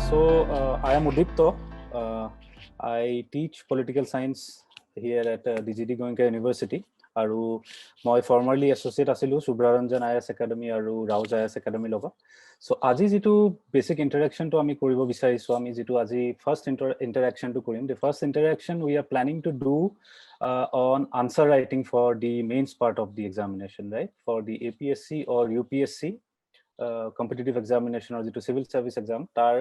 I am Udipto. I teach political science here at DGD Goenka University. আৰু মই formerly associate আছিলো সুব্ৰাৰঞ্জন IAS Academy আৰু Rouse IAS Academy লগত। So আজি যেটো basic interaction to আমি কৰিব বিচাৰিছো, আমি যেটো আজি first interaction to কৰিম, the first interaction we are planning to do on answer writing for the mains part of the examination, right? For the APSC or UPSC competitive examination or যেটো civil service exam, তাৰ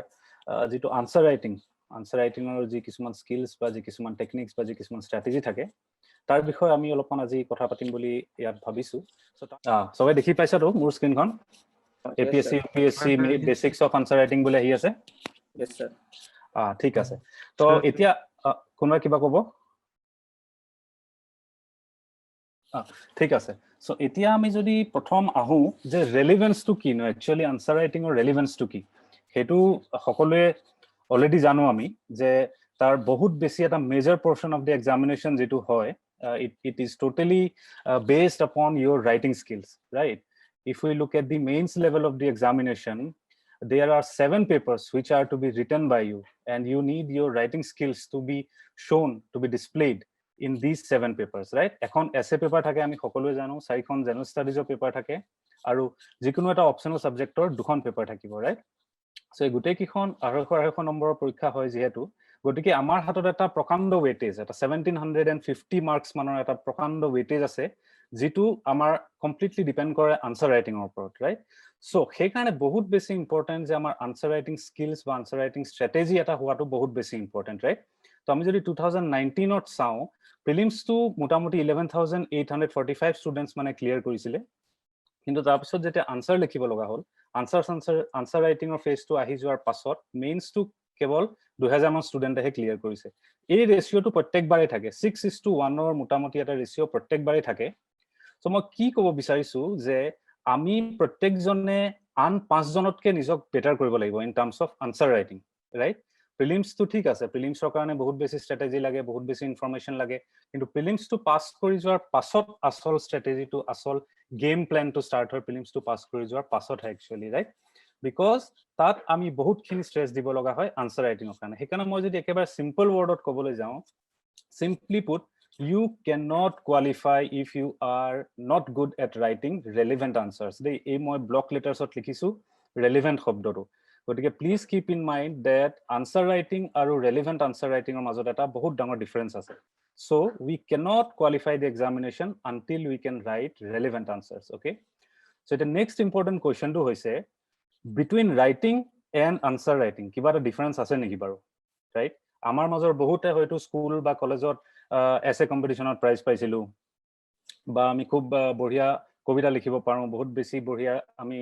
যেটো answer writing or যি কিছুমান skills বা যি কিছুমান techniques বা যি কিছুমান strategy থাকে, তাৰ বিষয়ে আমি অলপমান আজি কথা পাতিম বুলি ইয়াত ভাবিছো। সবাই দেখি পাইছা তো মোৰ স্ক্ৰিনখন? APSC UPSC basics of answer writing বুলি আহি আছে? Yes sir. ঠিক আছে। তো এতিয়া কোনোবা কিবা ক'ব? ঠিক আছে। সো এতিয়া আমি যদি প্ৰথম আহো যে ৰেলেভেন্স টু কি, একচুয়ালি আনসাৰ ৰাইটিং অৰ ৰেলেভেন্স টু কি, হেতু সকলোৱে অলরেডি জানো আমি যে তার বহুত বেশি এটা major portion of the examination যেটো হয়, it is totally based upon your writing skills, right? If we look at the mains level of the examination, there are 7 papers which are to be written by you, and you need your writing skills to be shown, to be displayed in these 7 papers, right? এখন SA paper থাকে আমি সকলোৱে জানো, 4খন general স্টাডিজৰ paper থাকে আৰু যিকোনো এটা optional সাবজেক্টৰ 2খন paper থাকিব, ৰাইট? সো এই গোটেই কিখন 250 নম্বৰৰ পৰীক্ষা হয় যেহেতু, গতিকে আমাৰ হাতত এটা প্ৰকাণ্ড ওয়েটেজ, এটা 1750 মাৰ্কস মানৰ এটা প্ৰকাণ্ড ওয়েটেজ আছে, যেটো আমাৰ কমপ্লিটলি ডিপেন্ড কৰে আনসাৰ ৰাইটিংৰ ওপৰত, ৰাইট? সো সেই কাৰণে বহুত বেছি ইম্পৰ্টেন্ট যে আমাৰ আনসাৰ ৰাইটিং স্কিলস বা আনসাৰ ৰাইটিং স্ট্ৰ্যাটেজি এটা হোৱাটো বহুত বেছি ইম্পৰ্টেন্ট, ৰাইট? তো আমি যদি 2019ত চাও, প্ৰিলিমস টু মোটামুটি 11,845 স্টুডেন্টস মানে ক্লিয়াৰ কৰিছিলে, কিন্তু তাৰ পিছত যেতিয়া আনসাৰ লিখিব লগা হল, আনসাৰ ৰাইটিংৰ ফেজটো আহি যোৱাৰ পাছত মেইনস টু কেৱল 2000 মান স্টুডেন্টে ক্লিয়াৰ কৰিছে। এই ৰেশিওটো প্ৰত্যেকবাৰে থাকে, 6:1ৰ মোটামুটি এটা ৰেশিও প্ৰত্যেকবাৰে থাকে। সো মই কি ক'ব বিচাৰিছো যে আমি প্ৰত্যেকজনে আন 5 জনতকে নিজক বেটাৰ কৰিব লাগিব in terms of answer writing, right? Prelims তো ঠিক আছে, প্ৰিলিমসৰ কাৰণে বহুত বেছি স্ট্ৰ্যাটেজি লাগে, বহুত বেছি ইনফৰমেশন লাগে, কিন্তু প্ৰিলিমস তো পাস কৰি যোৱাৰ পাছত আসল স্ট্ৰ্যাটেজি তো, আসল গেম প্ল্যান তো স্টাৰ্ট হয় প্ৰিলিমস তো পাস কৰি যোৱাৰ পাছত হয় একচুয়ালি, ৰাইট? বিকজ তাত আমি বহুতখিনি স্ট্ৰেস দিব লগা হয় আনসাৰ ৰাইটিংৰ কাৰণে। সেইকাৰণে মই যদি একেবাৰে সিম্পল ওয়ার্ডত ক'বলৈ যাওঁ, simply put, you cannot qualify if you are not good at writing relevant answers. এই মই ব্লক লেটার্সত লিখিছো relevant শব্দটো। গতিকে please keep in mind that answer writing আৰু relevant আনসাৰ ৰাইটিংৰ মাজত এটা বহুত ডাঙৰ ডিফারেন্স আছে। So we cannot qualify the examination until we can write relevant answers, okay? So the next important question to hoise, between writing and answer writing কিবা এটা difference আছে নেকি বাৰু, ৰাইট? আমাৰ মাজৰ বহুতে হয়তো স্কুল বা কলেজত এসএ কম্পিটিশনত প্ৰাইজ পাইছিলো, বা আমি খুব বঢ়িয়া কবিতা লিখিব পাৰো, বহুত বেছি বঢ়িয়া আমি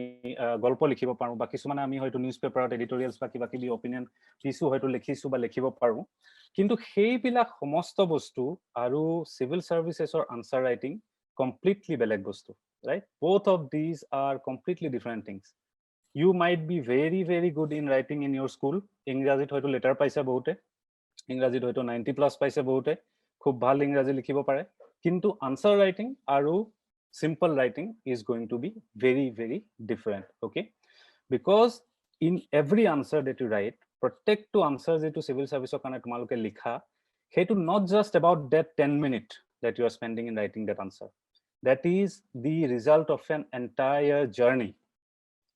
গল্প লিখিব পাৰো, বা কিছুমানে আমি হয়তো নিউজ পেপাৰত এডিটোৰিয়েলস বা কিবা কিবি অপিনিয়ন পিছু হয়তো লিখিছো বা লিখিব পাৰো। কিন্তু সেইবিলাক সমস্ত বস্তু আৰু সিভিল সাৰ্ভিসেসৰ আনসার রাইটিং কমপ্লিটলি বেলেগ বস্তু, right? Both of these are completely different things. You might be very very good in writing in your school, ইংৰাজীত হয়তো লেটাৰ পাইছে বহুতে, ইংৰাজীত হয়তো 90+ পাইছে বহুতে, খুব ভাল ইংৰাজী লিখিব পাৰে, কিন্তু আনসাৰ ৰাইটিং আৰু simple writing is going to be very very different, okay? Because in every answer that you write, প্ৰত্যেকটো আনসাৰ যেটো সিভিল সাৰ্ভিসৰ কাৰণে তোমালোকে লিখা, হেতু not just about that 10 minute that you are spending in writing that answer. That is the result of an entire journey,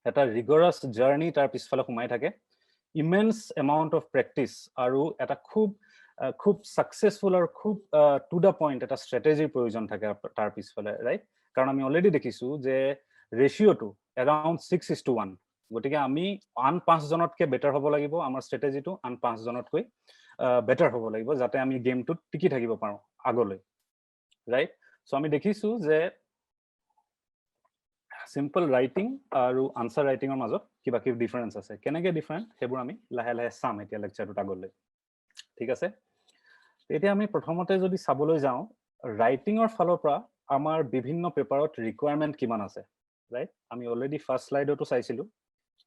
এটা rigorous journey তাৰ পিছফালে সোমাই থাকে, immense amount of practice আৰু এটা খুব সাকসেসফুল আৰু খুব টু দা পয়েন্ট এটা স্ট্ৰ্যাটেজিৰ প্ৰয়োজন থাকে তাৰ পিছফালে, রাইট? কারণ আমি অলরেডি দেখিছো যে রেশিওটো এরাউন্ড 6:1, গতিকে আমি আন 5 জনতকে বেটার হব লাগিব, আমাৰ স্ট্ৰ্যাটেজিটো আন 5 জনতকৈ বেটাৰ হব লাগিব, যাতে আমি গেমটোত টিকি থাকিব পাৰো আগলৈ, ৰাইট? সো আমি দেখিছো যে সিম্পল ৰাইটিং আৰু আনসাৰ ৰাইটিংৰ মাজত কিবা কিবি ডিফাৰেন্স আছে। কেনেকে ডিফাৰেন্ট সেইবোৰ আমি লাহে লাহে চাম এতিয়া লেকচাৰটোত আগলৈ, ঠিক আছে? এতিয়া আমি প্ৰথমতে যদি চাবলৈ যাওঁ, ৰাইটিংৰ ফালৰ পৰা আমাৰ বিভিন্ন পেপাৰত ৰিকুৱাৰমেন্ট কিমান আছে, রাইট? আমি অলরেডি ফার্স্ট স্লাইডতো চাইছিলো,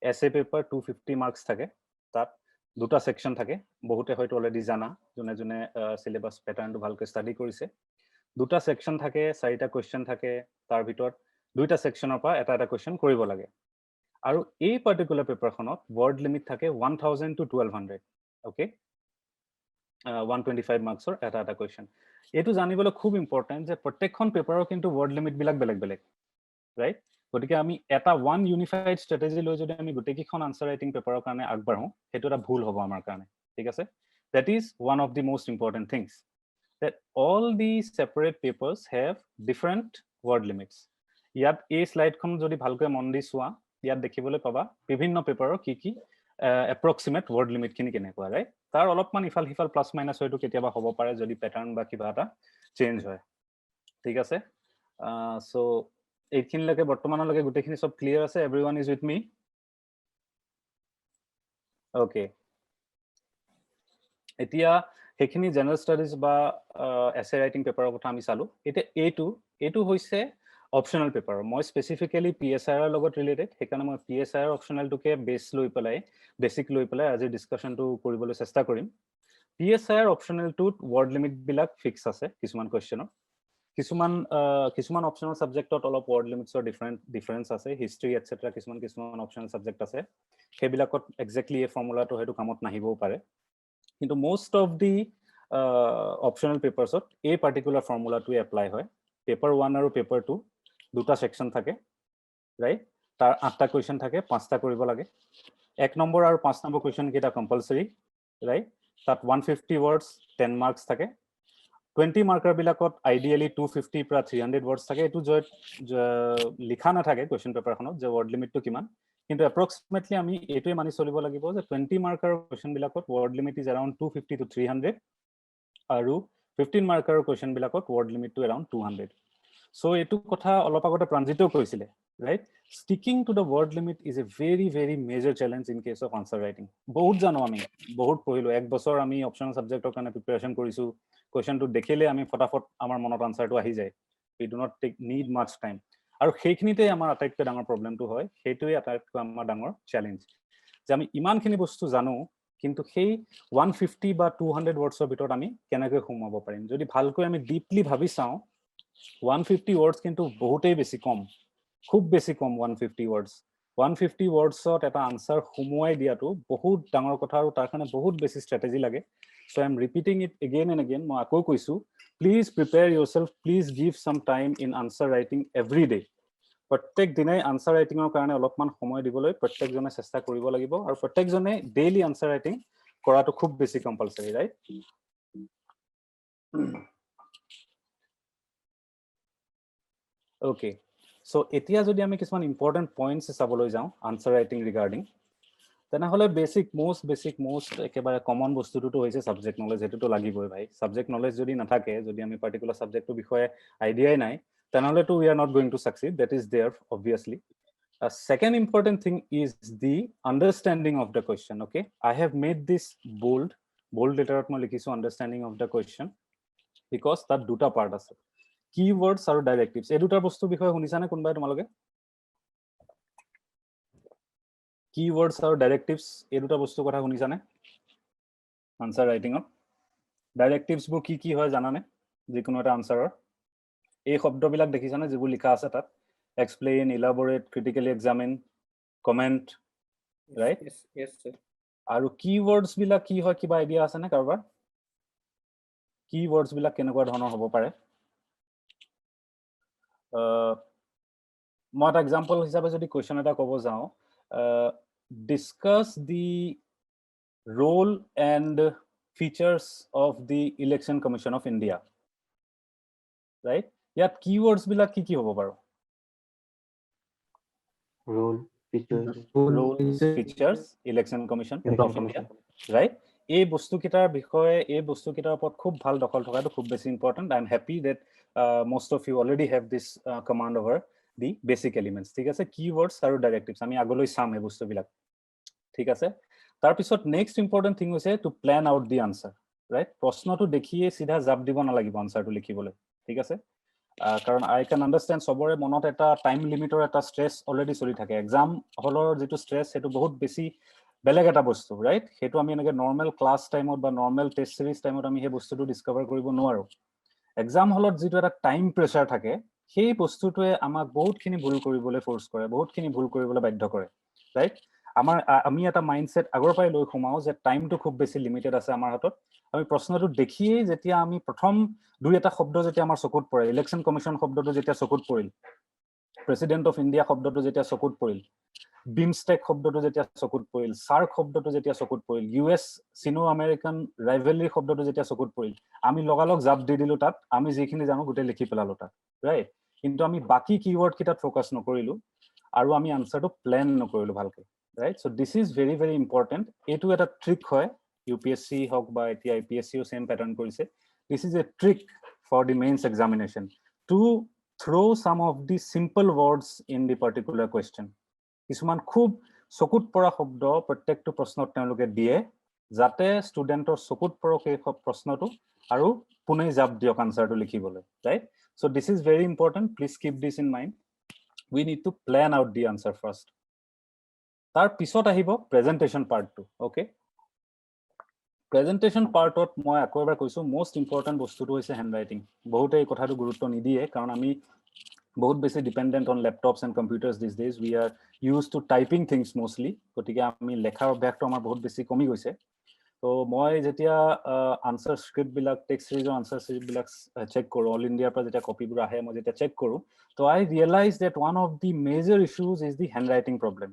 এসএ পেপার 250 মার্কস থাকে, তাত দুটা সেকশন থাকে, বহুতে হয়তো অলরেডি জানা, যোনে যোনে সিলেবাস প্যাটার্নটো ভালকৈ স্টাডি কৰিছে। দুটা সেকশন থাকে, 4টা কোয়েশ্চন থাকে, তাৰ ভিতৰত দুইটা সেকশনৰ পৰা এটা এটা কোয়েশ্চন কৰিব লাগে। আৰু এই পাৰ্টিকুলাৰ পেপাৰখনত ৱৰ্ড লিমিট থাকে 1000 to 1200 ওকে 125 মাৰ্কছৰ এটা কুৱেশ্যন এইটো জানিবলৈ খুব ইম্পৰ্টেণ্ট যে প্ৰত্যেকখন পেপাৰৰ কিন্তু ৱৰ্ড লিমিট বিলাক বেলেগ বেলেগ ৰাইট গতিকে আমি এটা ওৱান ইউনিফাইড ষ্ট্ৰেটেজি লৈ যদি আমি গোটেইকেইখন আনসাৰ ৰাইটিং পেপাৰৰ কাৰণে আগবাঢ়ো সেইটো এটা ভুল হ'ব আমাৰ কাৰণে ঠিক আছে that is one of the most important things that all these separate papers have different word limits ইয়াত এই স্লাইডখন যদি ভালকৈ মন দি চোৱা ইয়াত দেখিবলৈ পাবা বিভিন্ন পেপাৰৰ কি এপ্ৰক্সিমেট ৱৰ্ড লিমিট খিনি কেনেকুৱা ৰাইট তাৰ অলপমান ইফাল সিফাল প্লাস মাইনাস হয়তো কেতিয়াবা হ'ব পাৰে যদি প্যাটাৰ্ন বা কিবা এটা চেঞ্জ হয় ঠিক আছে সো এইখিনিলৈকে বৰ্তমানলৈকে গোটেইখিনি সব ক্লিয়াৰ আছে everyone is with me okay এতিয়া সেইখিনি জেনাৰেল ষ্টাডিজ বা এছে ৰাইটিং পেপাৰৰ কথা আমি চালো এতিয়া এইটো হৈছে অপচনেল পেপাৰ মই স্পেসিফিক্যালি পিএসআইৰ লগত ৰিলেটেড সেইকাৰণে মই পিএসআইৰ অপচনেলটোকে বেস লৈ পেলাই বেসিক লৈ পেলাই আজি ডিসকাশনটো কৰিবলৈ চেষ্টা কৰিম পিএসআইৰ অপচনেলটোত ৱৰ্ড লিমিট বিলাক ফিক্স আছে কিছুমান কোৱেশ্চনৰ কিছুমান অপচনেল সাবজেক্টত অলপ ৱৰ্ড লিমিটছৰ ডিফাৰেন্স আছে হিষ্ট্ৰি এটসেট্ৰা কিছুমান অপচনেল সাবজেক্ট আছে সেইবিলাকত এক্স্যাক্টলি এই ফৰ্মুলাটো হয়তো কামত নাহিবও পাৰে কিন্তু মোস্ট অফ দি অপচনেল পেপাৰছত এই পাৰ্টিকুলাৰ ফৰ্মুলাটো এপ্লাই হয় পেপাৰ 1 আৰু পেপাৰ 2 দুটা সেকশন থাকে ৰাইট তাৰ 8টা কোৱেশ্চন থাকে 5টা কৰিব লাগে 1 নম্বৰ আৰু 5 নম্বৰ কোৱেশ্চন কেইটা কম্পালসৰি ৰাইট তাত 150 ওয়াৰ্ডস 10 মাৰ্কস থাকে 20 মাৰ্কাৰ বিলাকত আইডিয়ালি 250 পৰা 300 ওয়াৰ্ডস থাকে এটো লিখা না থাকে কোৱেশ্চন পেপাৰখনত যে ৱৰ্ড লিমিটটো কিমান কিন্তু এপ্ৰক্সিমেটলি আমি এটোই মানি চলিব লাগিব যে 20 মাৰ্কাৰ কোৱেশ্চন বিলাকত word limit is around 250 to 300 আৰু 15 মাৰ্কাৰ কোৱেশ্চন বিলাকত ৱৰ্ড লিমিটটো अराउंड 200 সো এটো কথা অলপ আগতে প্ৰাঞ্জিতও কৈছিলে right sticking to the word limit is a very major challenge in case of answer writing বহুত জানো আমি বহুত পঢ়িলো এক বছৰ আমি অপচনেল সাবজেক্টৰ কাৰণে প্ৰিপাৰেচন কৰিছো কোৱেশ্চনটো দেখিলে আমি ফটাফট আমাৰ মনত আনসাৰটো আহি যায় we do not need much time আৰু সেইখিনিতে আমাৰ আটাইতকৈ ডাঙৰ প্ৰবলেমটো হয় সেইটোই আটাইতকৈ আমাৰ ডাঙৰ চ্যালেঞ্জ যে আমি ইমানখিনি বস্তু জানো কিন্তু সেই 150 বা 200 ওয়াৰ্ডছৰ ভিতৰত আমি কেনেকৈ সোমাব পাৰিম যদি ভালকৈ আমি ডিপলি ভাবি চাও 150 ওয়ার্ডস কিন্তু বহুতেই বেছি কম খুব বেছি কম 150 ওয়ার্ডস 150 ওয়ার্ডছত এটা আনসাৰ সোমোৱাই দিয়াটো বহুত ডাঙৰ কথা আৰু তাৰ কাৰণে বহুত বেছি ষ্ট্ৰেটেজি লাগে so I am repeating it again and again মই আকৌ কৈছো please prepare yourself please give some time in answer writing every day প্ৰত্যেক দিনাই আনসাৰ ৰাইটিংৰ কাৰণে অলপমান সময় দিবলৈ প্ৰত্যেকজনে চেষ্টা কৰিব লাগিব আৰু প্ৰত্যেকজনে ডেইলি আনসাৰ ৰাইটিং কৰাটো খুব বেছি কম্পালসৰি ৰাইট ওকে সো এতিয়া যদি আমি কিছুমান ইম্পৰ্টেন্ট পইণ্টছ চাবলৈ যাওঁ আনসাৰ ৰাইটিং ৰিগাৰ্ডিং তেনেহলে মোস্ট একেবাৰে কমন বস্তুটো হৈছে সাবজেক্ট নলেজ এটোটো লাগিবই ভাই সাবজেক্ট নলেজ যদি নাথাকে যদি আমি পাৰ্টিকুলাৰ সাবজেক্টৰ বিষয়ে আইডিয়াই নাই তেনেহলে তো we are not going to succeed that is there obviously a second important thing is the understanding of the question okay I have made this bold letterat মই লিখিছো understanding of the question because তাত দুটা part আছে keywords আৰু directives এই দুটা বস্তু বিষয়ে শুনিছানে কোনবাই তোমালোকে keywords আৰু directives এই দুটা বস্তু কথা শুনিছানে আনসাৰ ৰাইটিংৰ directives বোৰ কি হয় জানানে যিকোনো এটা আনসাৰৰ এই শব্দবিলাক দেখিছানে যিবোৰ লিখা আছে তাত explain elaborate critically examine comment right yes sir আৰু keywords বিলাক কি হয় কিবা আইডিয়া আছে নে কাৰোবাৰ keywords বিলাক কেনেকুৱা ধৰণৰ হ'ব পাৰে মই এটা এক্সাম্পল হিচাপে যদি কোৱেশ্চন এটা ক'ব যাওঁ discuss the role and features of the Election Commission of India right ইয়াত keywords বিলাক কি হ'ব বাৰু role features election commission of India right এই বস্তু কিটাৰ বিষয়ে এই বস্তু কিটাৰ ওপৰত খুব ভাল দখল থকাটো খুব বেছি important I am happy that most of you already have this command over the basic elements ঠিক আছে keywords আৰু directives আমি আগলৈ চাম এই বস্তুবিলাক ঠিক আছে তাৰ পিছত নেক্সট ইম্পৰ্টেন্ট থিং হৈছে to plan out the answer right প্ৰশ্নটো দেখিয়ে সিধা জাপ দিব নালাগিব আনসাৰটো লিখিবলৈ ঠিক আছে কাৰণ আই ক্যান আন্ডাৰস্ট্যান্ড সবৰে মনত এটা টাইম লিমিটৰ এটা স্ট্ৰেছ অলৰেডি চলি থাকে এক্সাম হলৰ যেটো স্ট্ৰেছ হেতু বহুত বেছি বেলেগ এটা বস্তু ৰাইট হেতু আমি এনেকে নৰমাল ক্লাস টাইমত বা নৰমাল টেস্ট সিৰিজ টাইমত আমি হে বস্তুটো ডিসকভাৰ কৰিব নোৱাৰো এক্সাম হলত যেটো এটা টাইম প্ৰেছাৰ থাকে সেই বস্তুটোৱে আমাক বহুতখিনি ভুল কৰিবলৈ ফ'ৰ্চ কৰে, বহুতখিনি ভুল কৰিবলৈ বাধ্য কৰে, ৰাইট? আমি এটা মাইণ্ডছেট আগৰ পৰাই লৈ সোমাও যে টাইমটো খুব বেছি লিমিটেড আছে আমাৰ হাতত। আমি প্ৰশ্নটো দেখিয়েই যেতিয়া আমি প্ৰথম দুই এটা শব্দ যেতিয়া আমাৰ চকুত পৰে, ইলেকশ্যন কমিশ্যন শব্দটো যেতিয়া চকুত পৰিল, প্ৰেচিডেণ্ট অফ ইণ্ডিয়া শব্দটো যেতিয়া চকুত পৰিল, বিমষ্টেক শব্দটো যেতিয়া চকুত পৰিল, সাৰ্ক শব্দটো যেতিয়া চকুত পৰিল, US চিনো আমেৰিকান ৰাইভেলৰি শব্দটো যেতিয়া চকুত পৰিল, আমি লগালগ জাপ দি দিলো তাত, আমি যিখিনি জানো গোটেই লিখি পেলালো তাত, ৰাইট? কিন্তু আমি বাকী কিৱৰ্ড কেইটাত ফ'কাছ নকৰিলো আৰু আমি আনচাৰটো প্লেন নকৰিলো ভালকে, right? So' this is very very important. এইটো এটা ট্ৰিক হয়, UPSC হওক বা এতিয়া IPSCও চেম পেটাৰ্ণ কৰিছে। This is a trick for the mains examination to throw' some of the simple words in the particular question. কিছুমান খুব চকুত পৰা শব্দ প্ৰত্যেকটো প্ৰশ্নত তেওঁলোকে দিয়ে, যাতে ষ্টুডেণ্টৰ চকুত পৰক এই প্ৰশ্নটো আৰু পুনে জাপ দিয়ক আনচাৰটো লিখিবলৈ, right? So' this is very important, please keep this in mind. We need to plan out the answer first. তাৰ পিছত আহিব প্ৰেজেণ্টেশ্যন পাৰ্টটো, অ'কে? প্ৰেজেণ্টেশ্যন পাৰ্টত মই আকৌ এবাৰ কৈছোঁ, মষ্ট ইম্পৰ্টেণ্ট বস্তুটো হৈছে হেণ্ড ৰাইটিং। বহুতে এই কথাটো গুৰুত্ব নিদিয়ে, কাৰণ আমি বহুত বেছি dependent on laptops and computers this days. We are use to typing things mostly, গতিকে আমি লেখাৰ অভ্যাসটো আমাৰ বহুত বেছি কমি গৈছে। তো মই যেতিয়া আনচাৰ স্ক্ৰিপ্টবিলাক, টেক্সট চিৰিজৰ আনচাৰ স্ক্ৰিপ্টবিলাক চেক কৰোঁ, অল ইণ্ডিয়াৰ পৰা যেতিয়া কপিবোৰ আহে, মই যেতিয়া চেক কৰোঁ, তো I realize that one of the major issues is the handwriting problem.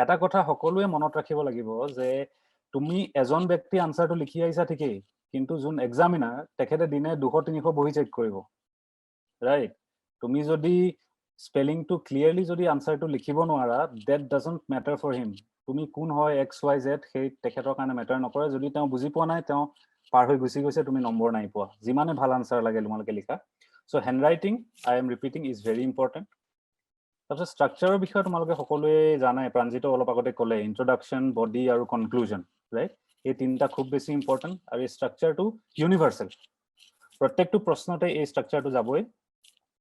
এটা কথা সকলোৱে মনত ৰাখিব লাগিব যে তুমি এজন ব্যক্তি আনচাৰটো লিখি আহিছা ঠিকেই, কিন্তু যোন এক্সামিনাৰ তেখেতে দিনে 200-300 বহি চেক কৰিব, ৰাইট? তুমি যদি স্পেলিংটো ক্লিয়াৰলি যদি আনচাৰটো লিখিব নোৱাৰা, that doesn't matter for him. তুমি কোন হয় XYZ সেই তেখেতৰ কাৰণে মেটাৰ নকৰে। যদি তেওঁ বুজি পোৱা নাই, তেওঁ পাৰ হৈ গুচি গৈছে, তুমি নম্বৰ নাই পোৱা, যিমানে ভাল আনচাৰ লাগে তোমালোকে লিখা। So' handwriting, I am repeating, is very important. তাৰপিছত ষ্ট্ৰাকচাৰৰ বিষয়ে তোমালোকে সকলোৱে জানে, প্ৰাঞ্জিত অলপ আগতে ক'লে, ইন্ট্ৰডাকশ্যন, বডি আৰু কনক্লুজন, ৰাইট? এই তিনিটা খুব বেছি ইম্পৰ্টেণ্ট, আৰু এই ষ্ট্ৰাকচাৰটো ইউনিভাৰ্চেল। প্ৰত্যেকটো প্ৰশ্নতে এই ষ্ট্ৰাকচাৰটো যাবই,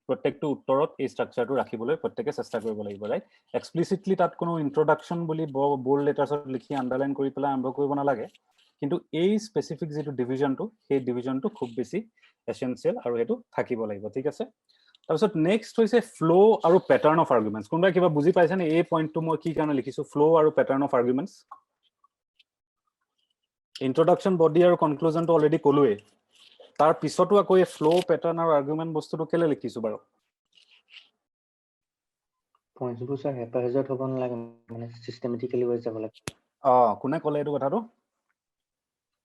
প্ৰত্যেকটো উত্তৰত এই ষ্ট্ৰাকচাৰটো ৰাখিবলৈ প্ৰত্যেকে চেষ্টা কৰিব লাগিব, ৰাইট? এক্সপ্লিচিটলি তাত কোনো ইন্ট্ৰডাকশ্যন বুলি বোল্ড লেটাৰ্ছত লিখি আণ্ডাৰলাইন কৰি পেলাই আৰম্ভ কৰিব নালাগে, কিন্তু এই স্পেচিফিক যিটো ডিভিজনটো, সেই ডিভিজনটো খুব বেছি এচেঞ্চিয়েল আৰু সেইটো থাকিব লাগিব, ঠিক আছে? তাৰপিছত নেক্সট হৈছে ফ্ল' আৰু পেটাৰ্ণ অফ আৰ্গুমেণ্টছ। কোনোবাই কিবা বুজি পাইছেনে এই পইণ্টটো মই কি কাৰণে লিখিছোঁ, ফ্ল' আৰু pattern of arguments? Introduction, body আৰু কনক্লুজনটো অলৰেডি ক'লোৱেই, তাৰ পিছতো আকৌ এই ফ্ল', পেটাৰ্ণ আৰু আৰ্গুমেণ্ট বস্তুটো কেলে লিখিছোঁ বাৰু? পইণ্টছবোৰ স্যাৰ হেপাহেজত হ'ব নালাগে, মানে চিষ্টেমেটিকেলি ৱাইজ যাব লাগে। কোনে ক'লে এইটো কথাটো?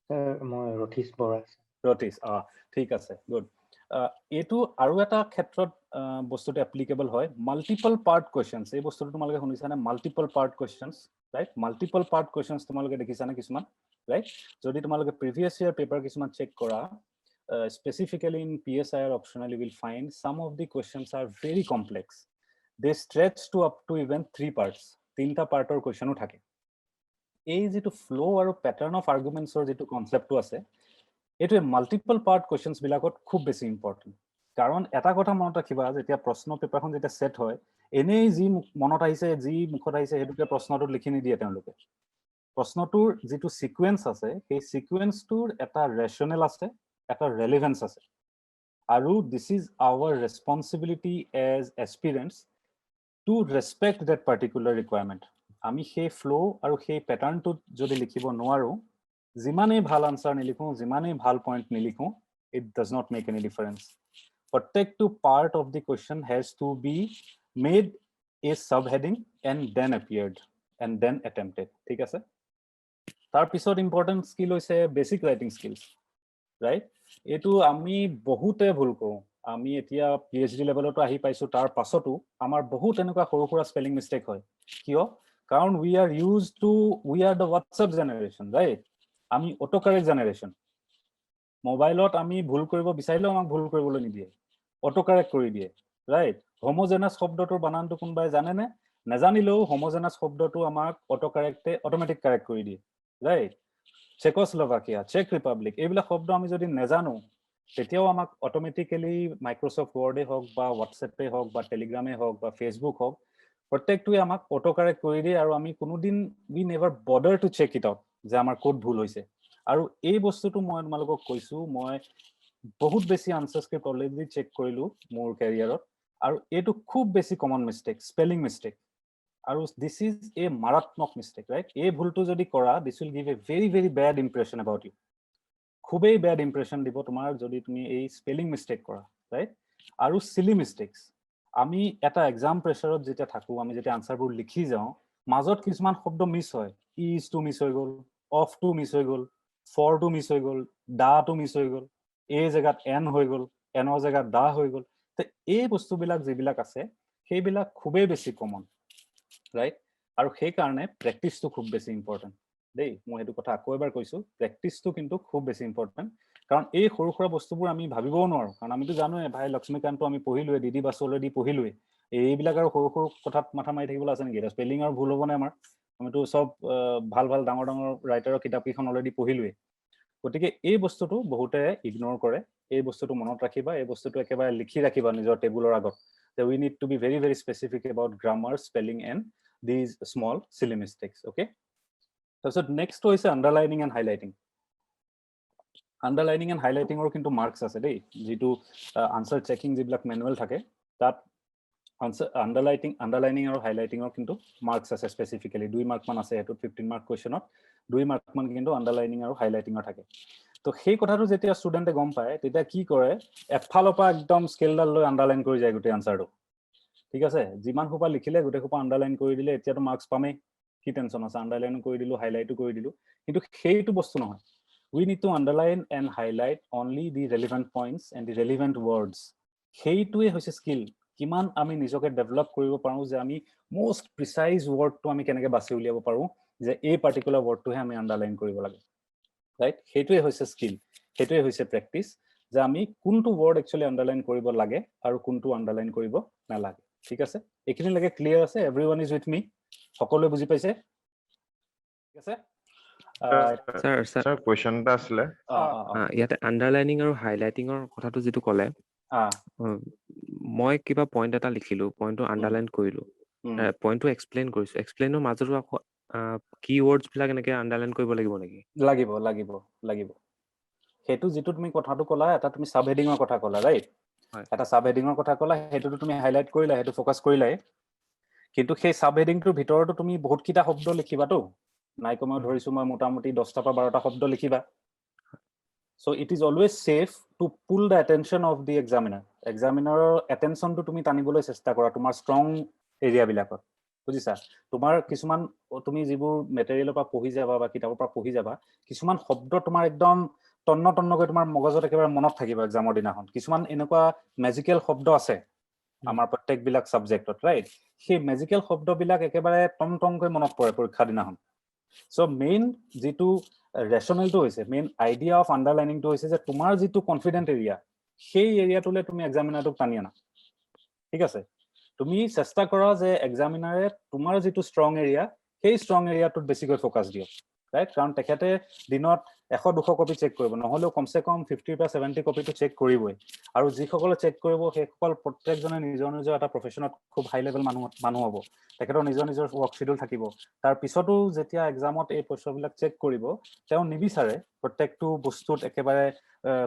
স্যাৰ মই ৰথীশ বৰা। ৰথীশ, ঠিক আছে, গুড। এইটো আৰু এটা ক্ষেত্ৰত বস্তুটো এপ্লিকেবল হয়, মাল্টিপল পাৰ্ট কুৱেশ্যনছ। এই বস্তুটো তোমালোকে শুনিছানে? Multiple part questions, right? Multiple part questions তোমালোকে দেখিছানে কিছুমান, ৰাইট? যদি তোমালোকে প্ৰিভিয়াছ ইয়াৰ পেপাৰ কিছুমান চেক কৰা, specifically in PSI or optional, you will find some of the questions are very complex. They stretch to up to even 3 parts. 3টা পাৰ্টৰ কুৱেশ্যনো থাকে। এই যিটো ফ্ল' আৰু পেটাৰ্ণ অফ আৰ্গুমেণ্টছৰ যিটো কনচেপ্টটো আছে, এইটোৱে মাল্টিপল পাৰ্ট কুৱেশ্যনছ বিলাকত খুব বেছি ইম্পৰ্টেণ্ট। কাৰণ এটা কথা মনত ৰাখিবা, যেতিয়া প্ৰশ্ন পেপাৰখন যেতিয়া ছেট হয়, এনেই যি মনত আহিছে, যি মুখত আহিছে সেইটোকে প্ৰশ্নটোত লিখি নিদিয়ে তেওঁলোকে। প্ৰশ্নটোৰ যিটো ছিকুৱেঞ্চ আছে, সেই ছিকুৱেঞ্চটোৰ এটা ৰেচনেল আছে, এটা ৰেলিভেঞ্চ আছে, আৰু this is our responsibility as aspirants to respect that particular requirement. আমি সেই ফ্ল' আৰু সেই পেটাৰ্ণটোত যদি লিখিব নোৱাৰোঁ, যিমানেই ভাল আনচাৰ নিলিখোঁ, যিমানেই ভাল পইণ্ট নিলিখোঁ, it does not make any difference. প্ৰত্যেকটো part of the question has to be made a sub heading and then appeared and then attempted, ঠিক আছে? তাৰপিছত ইম্পৰ্টেণ্ট স্কিল হৈছে বেচিক ৰাইটিং স্কিলছ, ৰাইট? এইটো আমি বহুতে ভুল কৰোঁ। আমি এতিয়া PhD লেভেলতো আহি পাইছোঁ, তাৰ পাছতো আমাৰ বহুত এনেকুৱা সৰু সুৰা স্পেলিং মিষ্টেক হয়। কিয়? কাৰণ we are the WhatsApp generation, right? আমি অটোকাৰেক্ট জেনেৰেশ্যন। মোবাইলত আমি ভুল কৰিব বিচাৰিলেও আমাক ভুল কৰিবলৈ নিদিয়ে, অটোকাৰেক্ট কৰি দিয়ে, ৰাইট? হোমোজেনাছ শব্দটোৰ বানানটো কোনোবাই জানেনে? নাজানিলেও হোমোজেনাছ শব্দটো আমাক অট'মেটিক কাৰেক্ট কৰি দিয়ে, ৰাইট? চেকোস্লোভাকিয়া, চেক ৰিপাব্লিক, এইবিলাক শব্দ আমি যদি নাজানো, তেতিয়াও আমাক অট'মেটিকেলি মাইক্ৰ'ছফ্ট ৱৰ্ডে হওক বা হোৱাটছএপে হওক বা টেলিগ্ৰামে হওক বা ফেচবুক হওক, প্ৰত্যেকটোৱে আমাক অটোকাৰেক্ট কৰি দিয়ে, আৰু আমি কোনোদিন we never bother to check it out যে আমাৰ ক'ত ভুল হৈছে। আৰু এই বস্তুটো মই তোমালোকক কৈছোঁ, মই বহুত বেছি আনচাৰ স্ক্ৰিপ্ট অলৰেডি চেক কৰিলোঁ মোৰ কেৰিয়াৰত, আৰু এইটো খুব বেছি কমন মিষ্টেক, স্পেলিং মিষ্টেক। আৰু দিস ইজ এ মাৰাত্মক মিষ্টেক, ৰাইট? এই ভুলটো যদি কৰা, this will give a very very bad impression about you. খুবেই বেড ইম্প্ৰেশ্যন দিব তোমাৰ যদি তুমি এই স্পেলিং মিষ্টেক কৰা, ৰাইট? আৰু চিলি মিষ্টেকস, আমি এটা এক্সাম প্ৰেছাৰত যেতিয়া থাকো, আমি যেতিয়া আনসাৰবোৰ লিখি যাওঁ, মাজত কিছুমান শব্দ মিছ হয়। ইজটো মিছ হৈ গ'ল, অফটো মিছ হৈ গ'ল, ফৰটো মিছ হৈ গ'ল, দাটো মিছ হৈ গ'ল, এই জেগাত এন হৈ গ'ল, এনৰ জেগাত দা হৈ গ'ল। তো এই বস্তুবিলাক যিবিলাক আছে সেইবিলাক খুবেই বেছি কমন, ৰাইট? আৰু সেইকাৰণে প্ৰেক্টিচটো খুব বেছি ইম্পৰ্টেণ্ট দেই। মই সেইটো কথা আকৌ এবাৰ কৈছোঁ, প্ৰেক্টিচটো কিন্তু খুব বেছি ইম্পৰ্টেণ্ট। কাৰণ এই সৰু সুৰা বস্তুবোৰ আমি ভাবিবও নোৱাৰোঁ, কাৰণ আমিতো জানোৱে ভাই লক্ষ্মীকান্তটো আমি পঢ়িলোৱে, ডিডি বাছু অলৰেডি পঢ়িলোৱে। এইবিলাক আৰু সৰু সৰু কথাত মাথা মাৰি থাকিবলৈ আছে নেকি? এতিয়া স্পেলিং আৰু ভুল হ'বনে আমাৰ? আমিতো চব ভাল ভাল ডাঙৰ ডাঙৰ ৰাইটাৰৰ কিতাপকেইখন অলৰেডি পঢ়িলোৱে। গতিকে এই বস্তুটো বহুতে ইগনোৰ কৰে। এই বস্তুটো মনত ৰাখিবা, এই বস্তুটো একেবাৰে লিখি ৰাখিবা নিজৰ টেবুলৰ আগত, যে we need to be very very specific about grammar, spelling and these small silly mistakes. Okay, তাৰপিছত নেক্সটটো হৈছে underlining and highlighting. Underlining and হাইলাইটিঙৰ কিন্তু মাৰ্কছ আছে দেই। যিটো আনচাৰ চেকিং যিবিলাক মেনুৱেল থাকে, তাত আণ্ডাৰলাইনিং আৰু হাইলাইটিঙৰ কিন্তু মাৰ্কছ আছে স্পেচিফিকেলি। 2 মাৰ্কমান আছে সেইটোত, 15 মাৰ্ক কুৱেশ্যনত 2 মাৰ্কমান কিন্তু আণ্ডাৰলাইনিং আৰু হাইলাইটিঙৰ থাকে। তো সেই কথাটো যেতিয়া ষ্টুডেণ্টে গম পায়, তেতিয়া কি কৰে, এফালৰ পৰা একদম স্কেলডাল লৈ আণ্ডাৰলাইন কৰি যায় গোটেই আনচাৰটো। ঠিক আছে, যিমান সোপা লিখিলে গোটেই সোপা আণ্ডাৰলাইন কৰি দিলে, এতিয়াতো মাৰ্কছ পামেই, কি টেনশ্যন আছে, আণ্ডাৰলাইনো কৰি দিলোঁ, হাইলাইটো কৰি দিলোঁ। কিন্তু সেইটো বস্তু নহয়। We need to underline and highlight only the relevant points and the relevant words. সেইটোৱে হৈছে স্কিল। কিমান আমি নিজকে ডেভেলপ কৰিব পাৰোঁ, যে আমি মষ্ট প্ৰিচাইজ ৱৰ্ডটো আমি কেনেকৈ বাছি উলিয়াব পাৰোঁ, যে এই পাৰ্টিকুলাৰ ৱৰ্ডটোহে আমি আণ্ডাৰলাইন কৰিব লাগে, ৰাইট? সেইটোৱে হৈছে স্কিল, সেইটোৱে হৈছে প্ৰেক্টিচ, যে আমি কোনটো ৱৰ্ড একচুৱেলি আণ্ডাৰলাইন কৰিব লাগে আৰু কোনটো আণ্ডাৰলাইন কৰিব নালাগে। ঠিক আছে, এইখিনিলৈকে ক্লিয়াৰ আছে? এভৰিৱান ইজ উইথ মি? সকলোৱে বুজি পাইছে? ঠিক আছে। স্যাৰ কোৱেশ্চন এটা আছিলে। ইয়াতে আণ্ডাৰলাইনিং আৰু হাইলাইটিঙৰ কথাটো যিটো ক'লে, মই কিবা পইণ্ট এটা লিখিলো, পইণ্টটো আণ্ডাৰলাইন কৰিলো, পইণ্টটো এক্সপ্লেইন কৰিছো, এক্সপ্লেইনৰ মাজতো আকৌ কি ৱৰ্ডছ বিলাক এনেকে আণ্ডাৰলাইন কৰিব লাগিব নেকি? লাগিব লাগিব লাগিব। সেইটো যিটো তুমি কথাটো ক'লা, এটা তুমি সাব হেডিঙৰ কথা ক'লা, ৰাইট? এটা সাব হেডিঙৰ কথা ক'লা, সেইটোতো তুমি হাইলাইট কৰিলা, সেইটো ফ'কাছ কৰিলাই। কিন্তু সেই সাব হেডিংটোৰ ভিতৰতো তুমি বহুতকেইটা শব্দ লিখিবাতো, নাই কমেও ধৰিছো মই মোটামুটি 10টা পৰা 12টা শব্দ লিখিবা। So' it is always safe to pull the attention of the examiner. এক্সামিনাৰৰ এটেনশ্যনটো তুমি টানিবলৈ চেষ্টা কৰা তোমাৰ ষ্ট্ৰং এৰিয়াবিলাকত, বুজিছা? তোমাৰ কিছুমান তুমি যিবোৰ মেটেৰিয়েলৰ পৰা পঢ়ি যাবা বা কিতাপৰ পৰা পঢ়ি যাবা, কিছুমান শব্দ তোমাৰ একদম তন্নকৈ তোমাৰ মগজত একেবাৰে মনত থাকিব এক্সামৰ দিনাখন। কিছুমান এনেকুৱা মেজিকেল শব্দ আছে আমাৰ প্ৰত্যেকবিলাক ছাবজেক্টত, ৰাইট? সেই মেজিকেল শব্দবিলাক একেবাৰে টংকৈ মনত পৰে পৰীক্ষাৰ দিনাখন। চ' মেইন যিটো ৰেচনেলটো হৈছে, মেইন আইডিয়া অফ আণ্ডাৰলাইনিংটো হৈছে যে তোমাৰ যিটো কনফিডেণ্ট এৰিয়া, সেই এৰিয়াটোলৈ তুমি এক্সামিনাৰটোক টানি আনা। ঠিক আছে, তুমি চেষ্টা কৰা যে এক্সামিনাৰে তোমাৰ যিটো ষ্ট্ৰং এৰিয়া, সেই ষ্ট্ৰং এৰিয়াটোত বেছিকৈ ফ'কাছ দিয়ক, ৰাইট? কাৰণ তেখেতে দিনত 100-200 কপি চেক কৰিব, নহ'লেও কমচে কম 50 পৰা 70 কপিটো চেক কৰিবই। আৰু যিসকলে চেক কৰিব, সেইসকল প্ৰত্যেকজনে নিজৰ নিজৰ এটা প্ৰফেশ্যনত খুব হাই লেভেল মানুহ হ'ব। তেখেতৰ নিজৰ নিজৰ ৱৰ্ক শ্বিডিউল থাকিব। তাৰ পিছতো যেতিয়া এক্সামত এই প্ৰশ্নবিলাক চেক কৰিব, তেওঁ নিবিচাৰে প্ৰত্যেকটো বস্তুত একেবাৰে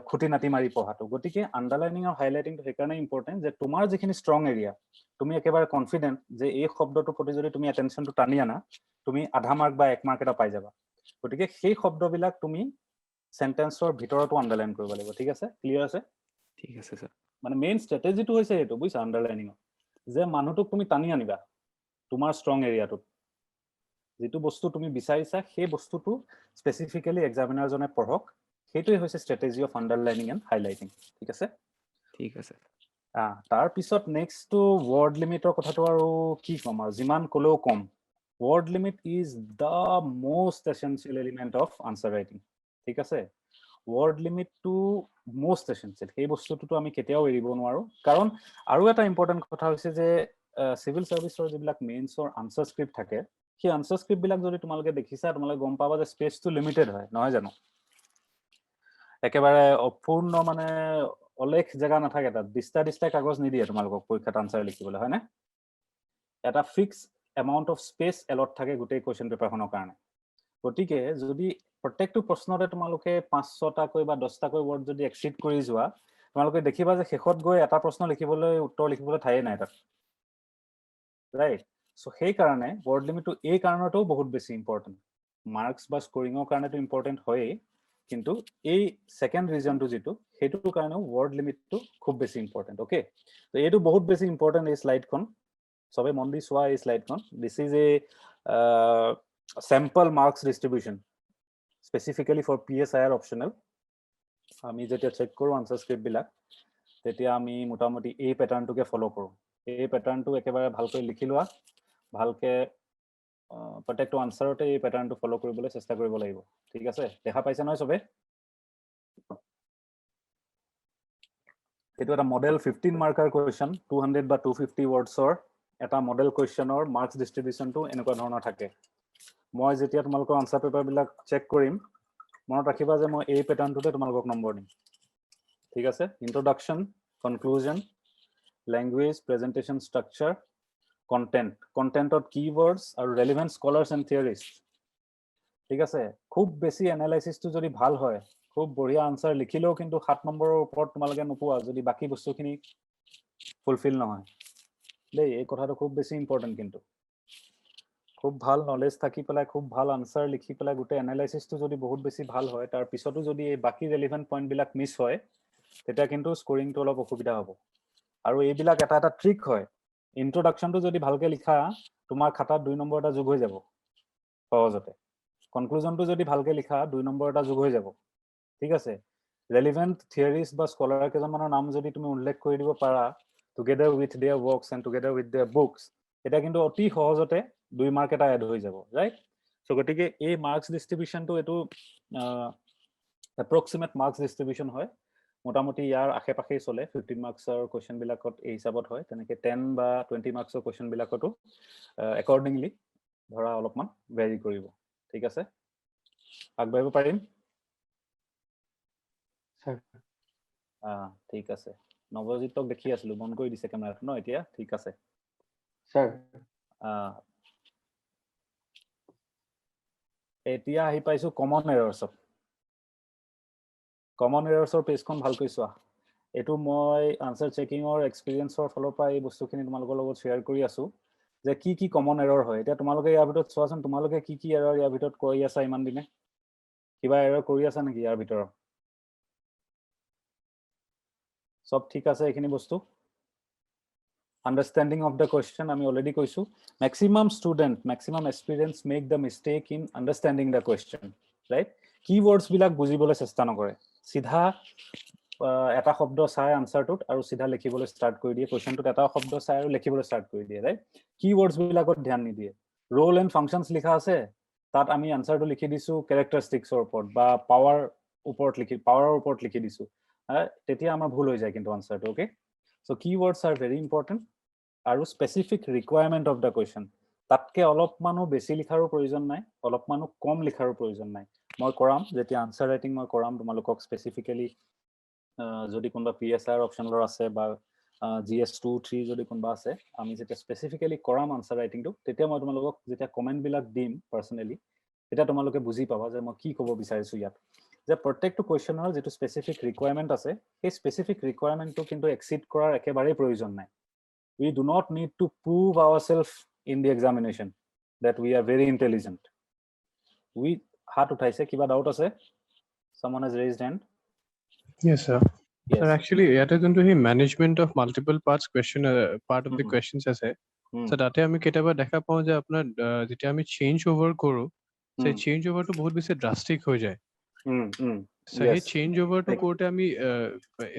খুটি নাটি মাৰি পঢ়াটো। গতিকে আণ্ডাৰলাইনিং আৰু হাইলাইটিংটো সেইকাৰণে ইম্পৰ্টেণ্ট যে তোমাৰ যিখিনি ষ্ট্ৰং এৰিয়া, তুমি একেবাৰে কনফিডেণ্ট যে এই শব্দটোৰ প্ৰতি যদি তুমি এটেনশ্যনটো টানি আনা, তুমি আধা মাৰ্ক বা 1 মাৰ্ক এটা পাই যাবা। গতিকে সেই শব্দবিলাক তুমি চেণ্টেন্সৰ ভিতৰতো আণ্ডাৰলাইন কৰিব লাগিব। ঠিক আছে, ক্লিয়াৰ আছে? ঠিক আছে স্যাৰ। মানে মেইন ষ্ট্ৰেটেজিটো হৈছে এইটো, বুজিছা? আণ্ডাৰলাইনিঙৰ যে মানুহটোক তুমি টানি আনিবা তোমাৰ ষ্ট্ৰং এৰিয়াটোত। যিটো বস্তু তুমি বিচাৰিছা, সেই বস্তুটো স্পেচিফিকেলি এক্সামিনাৰজনে পঢ়ক। সেইটোৱে হৈছে ষ্ট্ৰেটেজি অফ আণ্ডাৰলাইনিং এণ্ড হাইলাইটিং। ঠিক আছে? ঠিক আছে। তাৰপিছত নেক্সটটো ৱৰ্ড লিমিটৰ কথাটো আৰু কি ক'ম, আৰু যিমান ক'লেও কম। Word limit is the most essential element of answer writing. ঠিক আছে, ৱৰ্ড লিমিটটো মষ্ট এচেঞ্চিয়েল। সেই বস্তুটোতো আমি কেতিয়াও এৰিব নোৱাৰোঁ। কাৰণ আৰু এটা ইম্পৰ্টেণ্ট কথা হৈছে যে চিভিল ছাৰ্ভিচৰ যিবিলাক মেইনছৰ আনচাৰ স্ক্ৰিপ্ট থাকে, সেই আনচাৰ স্ক্ৰিপ্টবিলাক যদি তোমালোকে দেখিছা, তোমালোকে গম পাবা যে স্পেচটো লিমিটেড হয়, নহয় জানো? একেবাৰে অপূৰ্ণ মানে অলেখ জেগা নাথাকে তাত। 20টা কাগজ নিদিয়ে তোমালোকক পৰীক্ষাত আনচাৰ লিখিবলৈ, হয়নে? এটা fix amount of space allot থাকে গোটেই কুৱেশ্যন পেপাৰখনৰ কাৰণে। গতিকে যদি প্ৰত্যেকটো প্ৰশ্নতে তোমালোকে 5-6টাকৈ বা 10টাকৈ ৱৰ্ড যদি এক্সিড কৰি যোৱা, তোমালোকে দেখিবা যে শেষত গৈ এটা প্ৰশ্ন লিখিবলৈ উত্তৰ লিখিবলৈ ঠাই নাই তাত ৰাইট সো সেই কাৰণে ৱৰ্ড লিমিটটো এই কাৰণতেও বহুত বেছি ইম্পৰ্টেন্ট মাৰ্কস বা স্কোৰিংৰ কাৰণেতো ইম্পৰ্টেন্ট হয়েই কিন্তু এই সেকেন্ড ৰিজনটো যেটো হেতুৰ কাৰণেও ৱৰ্ড লিমিটটো খুব বেছি ইম্পৰ্টেন্ট ওকে তো এইটো বহুত বেছি ইম্পৰ্টেন্ট এই স্লাইডখন সবে মন দি চোৱা এই স্লাইডখন this is a sample marks distribution specifically for PSIR optional আমি যেতিয়া চেক কৰো আনসাৰ স্ক্ৰিপ্ট বিলাক তেতিয়া আমি মোটামুটি এই প্যাটাৰ্নটোকে ফলো কৰো এই প্যাটাৰ্নটো একেবাৰে ভালকৈ লিখি লোৱা ভালকে প্ৰত্যেকটো আনসাৰতে এই প্যাটাৰ্নটো ফলো কৰিবলৈ চেষ্টা কৰিব লাগিব ঠিক আছে দেখা পাইছে নহয় সবে এটো এটা মডেল 15 মাৰ্কাৰ কোৱেশ্চন 200 বা 250 ওয়াৰ্ডছৰ এটা মডেল কোৱেশ্চনৰ মাৰ্কস ডিস্ট্ৰিবিউশনটো এনেকুৱা ধৰণৰ থাকে মই যেতিয়া তোমালোকৰ আনসাৰ পেপাৰ বিলাক চেক কৰিম মনত ৰাখিবা যে মই এই প্যাটাৰ্নটোতে তোমালোকক নম্বৰ দিম ঠিক আছে ইন্ট্ৰোডাকশন কনক্লুজন ল্যাঙ্গুৱেজ প্ৰেজেন্টেশন স্ট্ৰাকচাৰ কন্টেন্টত কিৱৰ্ডছ আৰু ৰেলেভেন্ট স্কলাৰছ এণ্ড থিয়ৰিজ ঠিক আছে খুব বেছি এনালাইসিসটো যদি ভাল হয় খুব বঢ়িয়া আনসাৰ লিখিলেও কিন্তু 7 নম্বৰৰ ওপৰত তোমালোকে নোপোৱা যদি বাকি বস্তুখিনি ফুলফিল নহয় দেই এই কথাটো খুব বেছি ইম্পৰ্টেন্ট কিন্তু খুব ভাল নলেজ থাকি পেলাই খুব ভাল আনসাৰ লিখি পেলাই গুটে এনালাইসিসটো যদি বহুত বেছি ভাল হয় তাৰ পিছতো যদি এই বাকি ৰেলেভেন্ট পইণ্ট বিলাক মিস হয় তেতিয়া কিন্তু স্কোৰিংটো অলপ অসুবিধা হ'ব আৰু এইবিলাক এটা এটা ট্ৰিক হয় ইন্ট্ৰোডাকশনটো যদি ভালকে লিখা তোমাৰ খাতাত 2 নম্বৰ এটা যোগ হৈ যাব সহজতে কনক্লুজনটো যদি ভালকে লিখা 2 নম্বৰ এটা যোগ হৈ যাব ঠিক আছে ৰেলেভেন্ট থিয়ৰিজ বা স্কলাৰ কেজনমানৰ নাম যদি তুমি উল্লেখ কৰি দিব পাৰা together with their works and together with their books এটা কিন্তু অতি সহজতে 2 মাৰ্ক এটা এড হৈ যাব ৰাইট সো গটিকে এই মাৰ্কস ডিস্ট্ৰিবিউশনটো এটো এপ্ৰক্সিমেট মাৰ্কস ডিস্ট্ৰিবিউশন হয় মোটামুটি ইয়াৰ আশেপাশেই চলে 15 মাৰ্কসৰ কোৱেশ্চন বিলাকত এই হিচাপত হয় তেনেকে 10 বা 20 মাৰ্কসৰ কোৱেশ্চন বিলাকতো একৰ্ডিংলি ধৰা অলপমান ভেৰি কৰিব ঠিক আছে আগবাঢ়িব পাৰিম স্যাৰ ঠিক আছে নৱজিতক দেখি আছিলো মন কৰি দিছে কেমেৰাটো ন এতিয়া ঠিক আছে স্যাৰ এতিয়া আহি পাইছো কমন এৰৰ্ছৰ পেজখন ভালকৈ চোৱা এটো মই আনসাৰ চেকিংৰ এক্সপেৰিয়েন্সৰ ফলৰ পৰা এই বস্তুখিনি তোমালোকৰ লগত শেয়াৰ কৰি আছো যে কি কমন এৰৰ হয় এতিয়া তোমালোকে ইয়াৰ ভিতৰত চোৱাচোন তোমালোকে কি এৰৰ ইয়াৰ ভিতৰত কৰি আছা ইমান দিনে কিবা এৰৰ কৰি আছা নেকি ইয়াৰ ভিতৰত সব ঠিক আছে এখিনি বস্তু understanding of the question আমি অলৰেডি কৈছো maximum experience make the mistake in understanding the question right keywords বিলাক বুজিবলৈ চেষ্টা নকৰে সিধা এটা শব্দ চাই আনসাৰটোত আৰু সিধা লিখিবলৈ ষ্টাৰ্ট কৰি দিয়ে কোৱেশ্চনটোত এটা শব্দ চাই আৰু লিখিবলৈ ষ্টাৰ্ট কৰি দিয়ে ৰাইট keywords বিলাকত ধ্যান নিদিয়ে role and functions লিখা আছে তাত আমি আনসাৰটো লিখি দিছো characteristicsৰ ওপৰত বা পাৱাৰৰ ওপৰত লিখি দিছো তেতিয়া আমাৰ ভুল হৈ যায় কিন্তু আনসাৰটো okay so keywords are very important আৰু specific requirement of the question তাতকে অলপমানো বেছি লিখাৰো প্ৰয়োজন নাই অলপমানো কম লিখাৰো প্ৰয়োজন নাই মই কৰাম যেতিয়া আনসাৰ ৰাইটিং মই কৰাম তোমালোকক স্পেসিফিক্যালি যদি কোনবা PSR অপচনৰ আছে বা GS2 3 যদি কোনবা আছে আমি যেতিয়া স্পেসিফিক্যালি কৰাম আনসাৰ ৰাইটিংটো তেতিয়া মই তোমালোকক যেতিয়া কমেন্ট বিলাক দিম পাৰ্সোনালি এটা তোমালোকে বুজি পাবা যে মই কি ক'ব বিচাৰিছো ইয়াত যে প্ৰত্যেকটো কোৱেশ্চনৰ যেটো স্পেসিফিক ৰিকোয়াৰমেন্ট আছে সেই স্পেসিফিক ৰিকোয়াৰমেন্টটো কিন্তু এক্সিড কৰাৰ একেবাৰে প্ৰয়োজন নাই we do not need to prove ourselves in the examination that we are very intelligent we hat uthaise kiba doubt ase someone has raised hand yes sir yes sir actually yate jonto hi management of multiple parts question part of the questions ase so date ami ketaba dekha pao je apnar jetia ami change over koru সেই change ওভাৰটো বহুত বেছি ড্ৰাস্টিক হৈ যায় সেই change ওভাৰটো কোতে আমি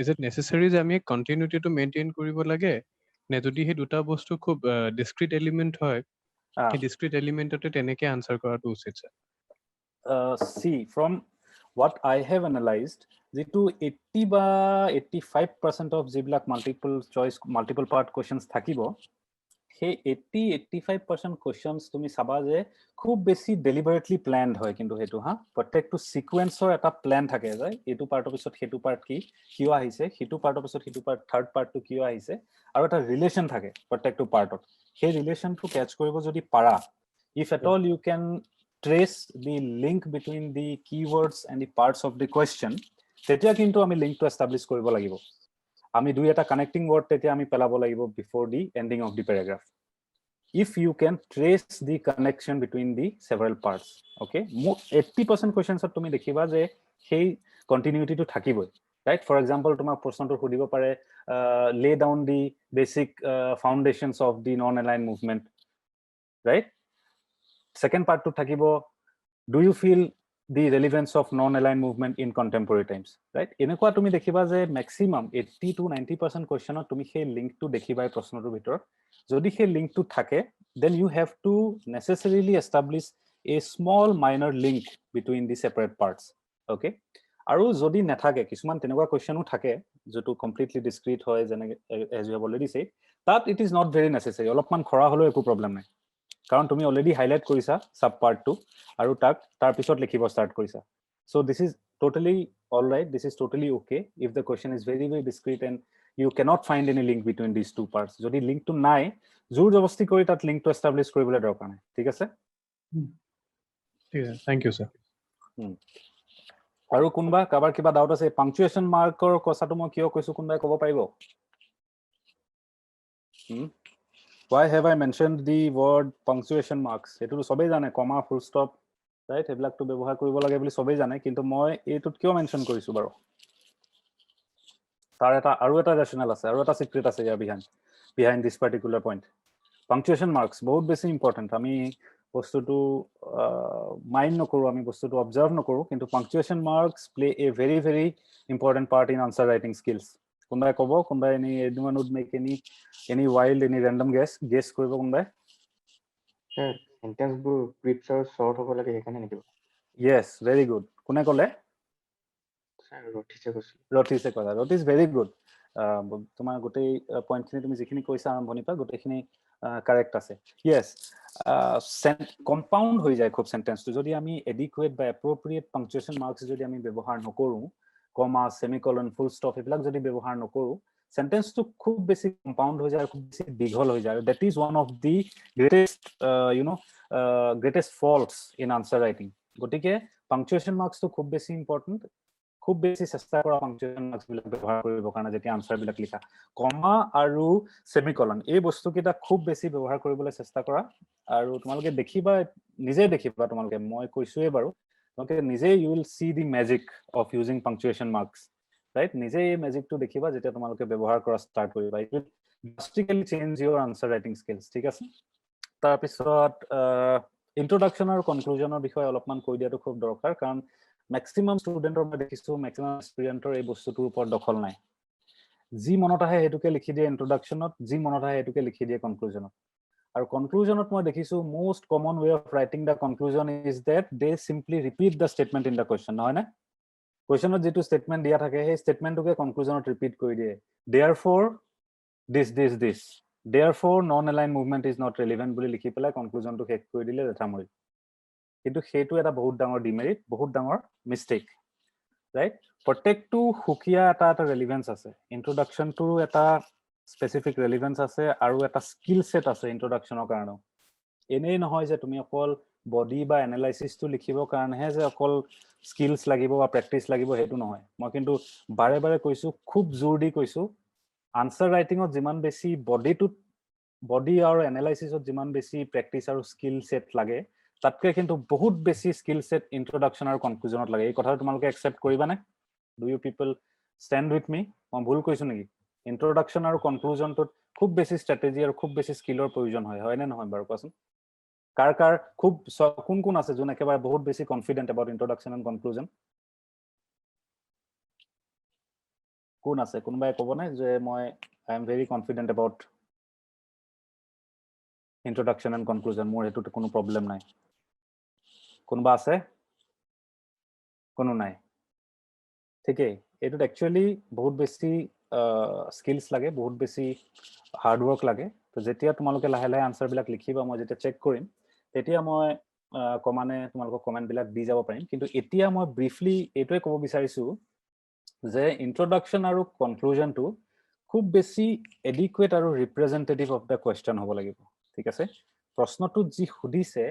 is it নেসেসাৰি যে আমি কন্টিনিউটিটো maintain কৰিব লাগে নে যদি সেই দুটা বস্তু খুব ডিসক্ৰিট এলিমেন্ট হয় সেই ডিসক্ৰিট এলিমেন্টতে তেনেকে আনসাৰ কৰাটো উচিত sir see from what I have analyzed যেটো 80 বা 85% of যিবিলাক মাল্টিপল পার্ট কোৱেশ্চনস থাকিব সেই 80-85% কোৱেশ্চনস তুমি চাবা যে খুব বেছি ডেলিবাৰেটলি প্ল্যানড হয় কিন্তু হেতু প্ৰত্যেকটো সিকোয়েন্সৰ এটা প্ল্যান থাকে যে এটো পাৰ্টৰ পিছত হেতু পাৰ্ট কি কিয় আহিছে হেতু পাৰ্টৰ পিছত হেতু পাৰ্ট থাৰ্ড পাৰ্টটো কিয় আহিছে আৰু এটা ৰিলেশন থাকে প্ৰত্যেকটো পাৰ্টত সেই ৰিলেশনটো ক্যাচ কৰিব যদি পাৰা if at all you can trace the link between the keywords and the parts of the question তেতিয়া কিন্তু আমি লিংকটো এস্টাবলিশ কৰিব লাগিব আমি দুই এটা কানেক্টিং ৱৰ্ড তেতিয়া আমি পেলাব লাগিব বিফোৰ দি ending of the paragraph if you can trace the connection between the several parts. Okay, 80% questions of তুমি দেখিবা যে সেই continuity to থাকিবই, right? For example, তোমাক প্ৰশ্নটো সুধিব পাৰে lay down the basic foundations of the non-aligned movement, right? Second part to থাকিব do you feel the relevance of non-aligned movement in contemporary times, right? এনেকুৱা তুমি দেখিবা যে maximum 80 to 90% questionত তুমি সেই লিংকটো দেখিবা এই প্ৰশ্নটোৰ ভিতৰত যদি সেই লিংকটো থাকে then you have to necessarily establish a small minor link between the separate parts. Okay, আৰু যদি নাথাকে কিছুমান তেনেকুৱা কোৱেশ্চনো থাকে যেটো কমপ্লিটলি ডিসক্ৰিট হয় যেনে as you have already said that it is not very necessary অলপমান খৰা হলো একো প্ৰবলেম নাই কাৰণ তুমি অলৰেডি হাইলাইট কৰিছা সাব পাৰ্টটো আৰু তাৰ পিছত লিখিব ষ্টাৰ্ট কৰিছা so this is totally all right, this is totally okay if the question is very discrete and you cannot find any link between these two parts যদি লিংকটো নাই জোৰ জবস্তি কৰি তাত লিংকটো এস্টাবলিশ কৰিবলৈ দৰকাৰ নাই ঠিক আছে ঠিক আছে থ্যাংক ইউ স্যাৰ আৰু কোনবা কাবাৰ কিবা ডাউট আছে পাংচুৱেচন মাৰ্কৰ কথাটো মই কিয় কৈছো কোনবাই ক'ব পাৰিব why have I mentioned the word punctuation marks এটো সবেই জানে কমা ফুল স্টপ ৰাইট হেবিলাকটো ব্যৱহাৰ কৰিব লাগে বুলি সবেই জানে কিন্তু মই এইটোত কিয় মেনশন কৰিছো বাৰু তাৰ এটা আৰু এটা ৰেশনাল আছে আৰু এটা সিক্ৰেট আছে ইয়াৰ behind this particular point punctuation marks বহুত বেছি ইম্পৰ্টেন্ট আমি বস্তুটো মাইন্ড নকৰো আমি বস্তুটো অবজাৰ্ভ নকৰো কিন্তু punctuation marks play a very important part in answer writing skills কোনবাই ক'ব কোনবাই anyone would make any wild any random guess কৰিব কোনবাই স্যাৰ সেন্টেন্স বোৰ ক্ৰিপ্স আৰু শর্ট হ'ব লাগে এখানে নিদিব yes very good কোনে ক'লে স্যার ৰঠিছে কৈছিল ৰঠিছে কথা ৰট ইজ very good তোমাৰ গোটেই পইণ্টখিনি তুমি যিখিনি কৈছা আৰম্ভণি পৰা গোটেইখিনি কাৰেক্ট আছে yes কম্পাউণ্ড হৈ যায় খুব সেন্টেন্সটো যদি আমি এডিকুৱেট বা এপ্ৰোপ্ৰিয়েট পাংচুৱেচন মাৰ্কস যদি আমি ব্যৱহাৰ নকৰো কমা সেমিকলন ফুল স্টপ এবিলাক যদি ব্যৱহাৰ নকৰো সেন্টেন্সটো খুব বেছি কম্পাউণ্ড হৈ যায় খুব বেছি দীঘল হৈ যায় that is one of the greatest greatest faults in answer writing গতিকে পাংচুৱেচন মাৰ্কসটো খুব বেছি ইম্পৰ্টেন্ট খুব বেছি চেষ্টা কৰা পাংচুৱেচন মাৰ্কস বিলাক ব্যৱহাৰ কৰিব কাৰণে যেতিয়া আনসাৰ বিলাক লিখা কমা আৰু সেমিকলন এই বস্তুকেইটা খুব বেছি ব্যৱহাৰ কৰিবলৈ চেষ্টা কৰা আৰু তোমালোকে দেখিবা নিজে দেখিবা তোমালোকে মই কৈছোৱে বাৰু তোমালোকে নিজে you will see the magic of using punctuation marks right নিজে এই ম্যাজিকটো দেখিবা যেতিয়া তোমালোকে ব্যৱহাৰ কৰা ষ্টাৰ্ট কৰিবা it will drastically change your answer writing skills ঠিক আছে তাৰ পিছত ইন্ট্ৰোডাকশন আৰু কনক্লুজনৰ বিষয়ে অলপমান কৈ দিয়াটো খুব দৰকাৰ কাৰণ ম্যাক্সিমাম ষ্টুডেন্টৰ মই দেখিছো ম্যাক্সিমাম এক্সপেৰিয়েন্টৰ এই বস্তুটোৰ ওপৰত দখল নাই যি মনত আহে হেতুকে লিখি দিয়ে ইন্ট্ৰোডাকশনত যি মনত আহে হেতুকে লিখি দিয়ে কনক্লুজনত আৰু কনক্লুজনত মই দেখিছো most common way of writing the conclusion is that they simply repeat the statement in the question নহয় না কোৱেশ্চনত যেটো স্টেটমেন্ট দিয়া থাকে সেই স্টেটমেন্টটোকে কনক্লুজনত ৰিপিট কৰি দিয়ে therefore this therefore non aligned movement is not relevant বুলি লিখি পেলাই কনক্লুজনটো শেষ কৰি দিলে লেঠামৰি কিন্তু সেইটো এটা বহুত ডাঙৰ ডিমেৰিট বহুত ডাঙৰ মিস্টেক ৰাইট প্ৰত্যেকটো হুকিয়া এটা ৰেলেভেন্স আছে ইন্ট্ৰোডাকশনটো এটা স্পেসিফিক ৰেলেভেন্স আছে আৰু এটা স্কিল সেট আছে ইন্ট্ৰোডাকশনৰ কাৰণে এনেই নহয় যে তুমি অকল বডি বা এনালাইসিসটো লিখিবৰ কাৰণেহে যে অকল স্কিলস লাগিব বা প্ৰেক্টিস লাগিব হেতু নহয় মই কিন্তু বাৰে বাৰে কৈছো খুব জোৰ দি কৈছো আনসাৰ ৰাইটিংত যিমান বেছি বডি আৰু এনালাইসিসত যিমান বেছি প্ৰেক্টিস আৰু স্কিল সেট লাগে তাতকে কিন্তু বহুত বেছি স্কিল সেট ইন্ট্ৰোডাকশন আৰু কনক্লুজনত লাগে এই কথাটো তোমালোকে একসেপ্ট কৰিবা নে do you people stand with me মই ভুল কৈছো নেকি ইন্ট্ৰোডাকশন আৰু কনক্লুজনটোত খুব বেছি ষ্ট্ৰেটেজি আৰু খুব বেছি স্কিলৰ প্ৰয়োজন হয় নে নহয় বাৰু কোৱাচোন কাৰ খুব কোন আছে যোন একেবাৰে বহুত বেছি confident about introduction and conclusion কোন আছে কোনবাই ক'ব নে যে মই I am very confident about introduction and conclusion মোৰ হেতুত কোনো প্ৰবলেম নাই কোনবা আছে কোনো নাই ঠিকই এটুত একচুয়ালি বহুত বেছি স্কিলস লাগে বহুত বেছি হার্ড ওয়ার্ক লাগে তো যেতিয়া তোমালোকে লাহে লাহে আনসার বিলাক লিখিবা মই যেতিয়া চেক কৰিম তেতিয়া মই কমানে তোমালোকক কমেন্ট বিলাক দি যাব পাৰিম কিন্তু এতিয়া মই ব্ৰিফলি এটোৱে ক'ব বিচাৰিছো যে ইন্ট্ৰোডাকশন আৰু কনক্লুজনটো খুব বেছি এডিকুৱেট আৰু ৰিপ্ৰেজেন্টেটিভ অফ দা কোৱেশ্চন হ'ব লাগিব ঠিক আছে প্ৰশ্নটো যি সুধিছে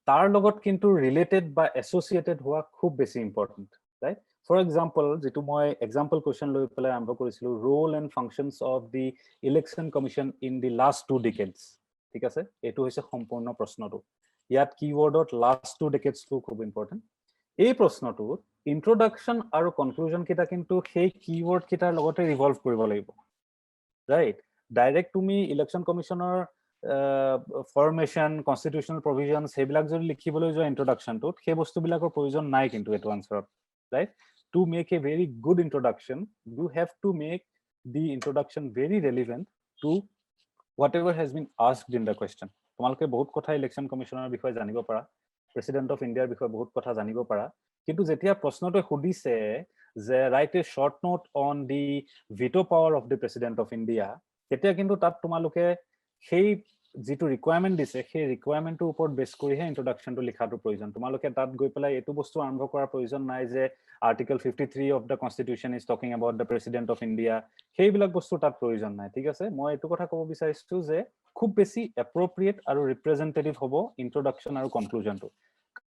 তাৰ লগত কিন্তু ৰিলেটেড বা এছ'চিয়েটেড হোৱা খুব বেছি ইম্পৰ্টেন্ট ৰাইট ফৰ এক্সাম্পল যেটো মই এক্সাম্পল কোৱেশ্চন লৈ পেলাই আৰম্ভ কৰিছিলো role and functions of the election commission in the last 2 decades ঠিক আছে এটো হৈছে সম্পূৰ্ণ প্ৰশ্নটো ইয়াত কিৱৰ্ডত লাষ্ট 2 ডিকেডছ টো খুব ইম্পৰ্টেন্ট এই প্ৰশ্নটো ইন্ট্ৰোডাকশন আৰু কনক্লুজন কিটা কিন্তু সেই কিৱৰ্ড কিটাৰ লগতে ৰিভলভ কৰিব লাগিব ৰাইট ডাইৰেক্ট তুমি ইলেকশ্যন কমিশ্যনৰ ফৰ্মেশন কনস্টিটিউশনাল প্ৰভিজনছ সেইবিলাক যদি লিখিবলৈ যোৱা ইন্ট্ৰোডাকশনটোত সেই বস্তুবিলাকৰ প্ৰয়োজন নাই কিন্তু এটো আনসাৰত right to make a very good introduction you have to make the introduction very relevant to whatever has been asked in the question তোমালকে বহুত কথা ইলেকশ্যন কমিশনৰ বিষয়ে জানিব পাৰা প্ৰেসিডেন্ট অফ ইন্ডিয়াৰ বিষয়ে বহুত কথা জানিব পাৰা কিন্তু যেতিয়া প্ৰশ্নটো খুদিছে যে write a short note on the veto power of the president of India তেতিয়া কিন্তু তাত তোমালকে সেই যেটো ৰিকোয়াৰমেন্ট দিছে সেই ৰিকোয়াৰমেন্টৰ ওপৰত বেস কৰিহে ইন্ট্ৰোডাকশনটো লিখাটো প্ৰয়োজন তোমালকে তাত গৈ পেলাই এটো বস্তু আৰম্ভ কৰাৰ প্ৰয়োজন নাই যে article 53 of the constitution is talking about da president of India সেইবিলাক বস্তু তাত প্ৰয়োজন নাই ঠিক আছে মই এটো কথা ক'ব বিচাৰিছো যে খুব বেছি এপ্ৰোপ্ৰিয়েট আৰু ৰিপ্ৰেজেন্টেটিভ হ'ব ইন্ট্ৰোডাকশন আৰু কনক্লুজনটো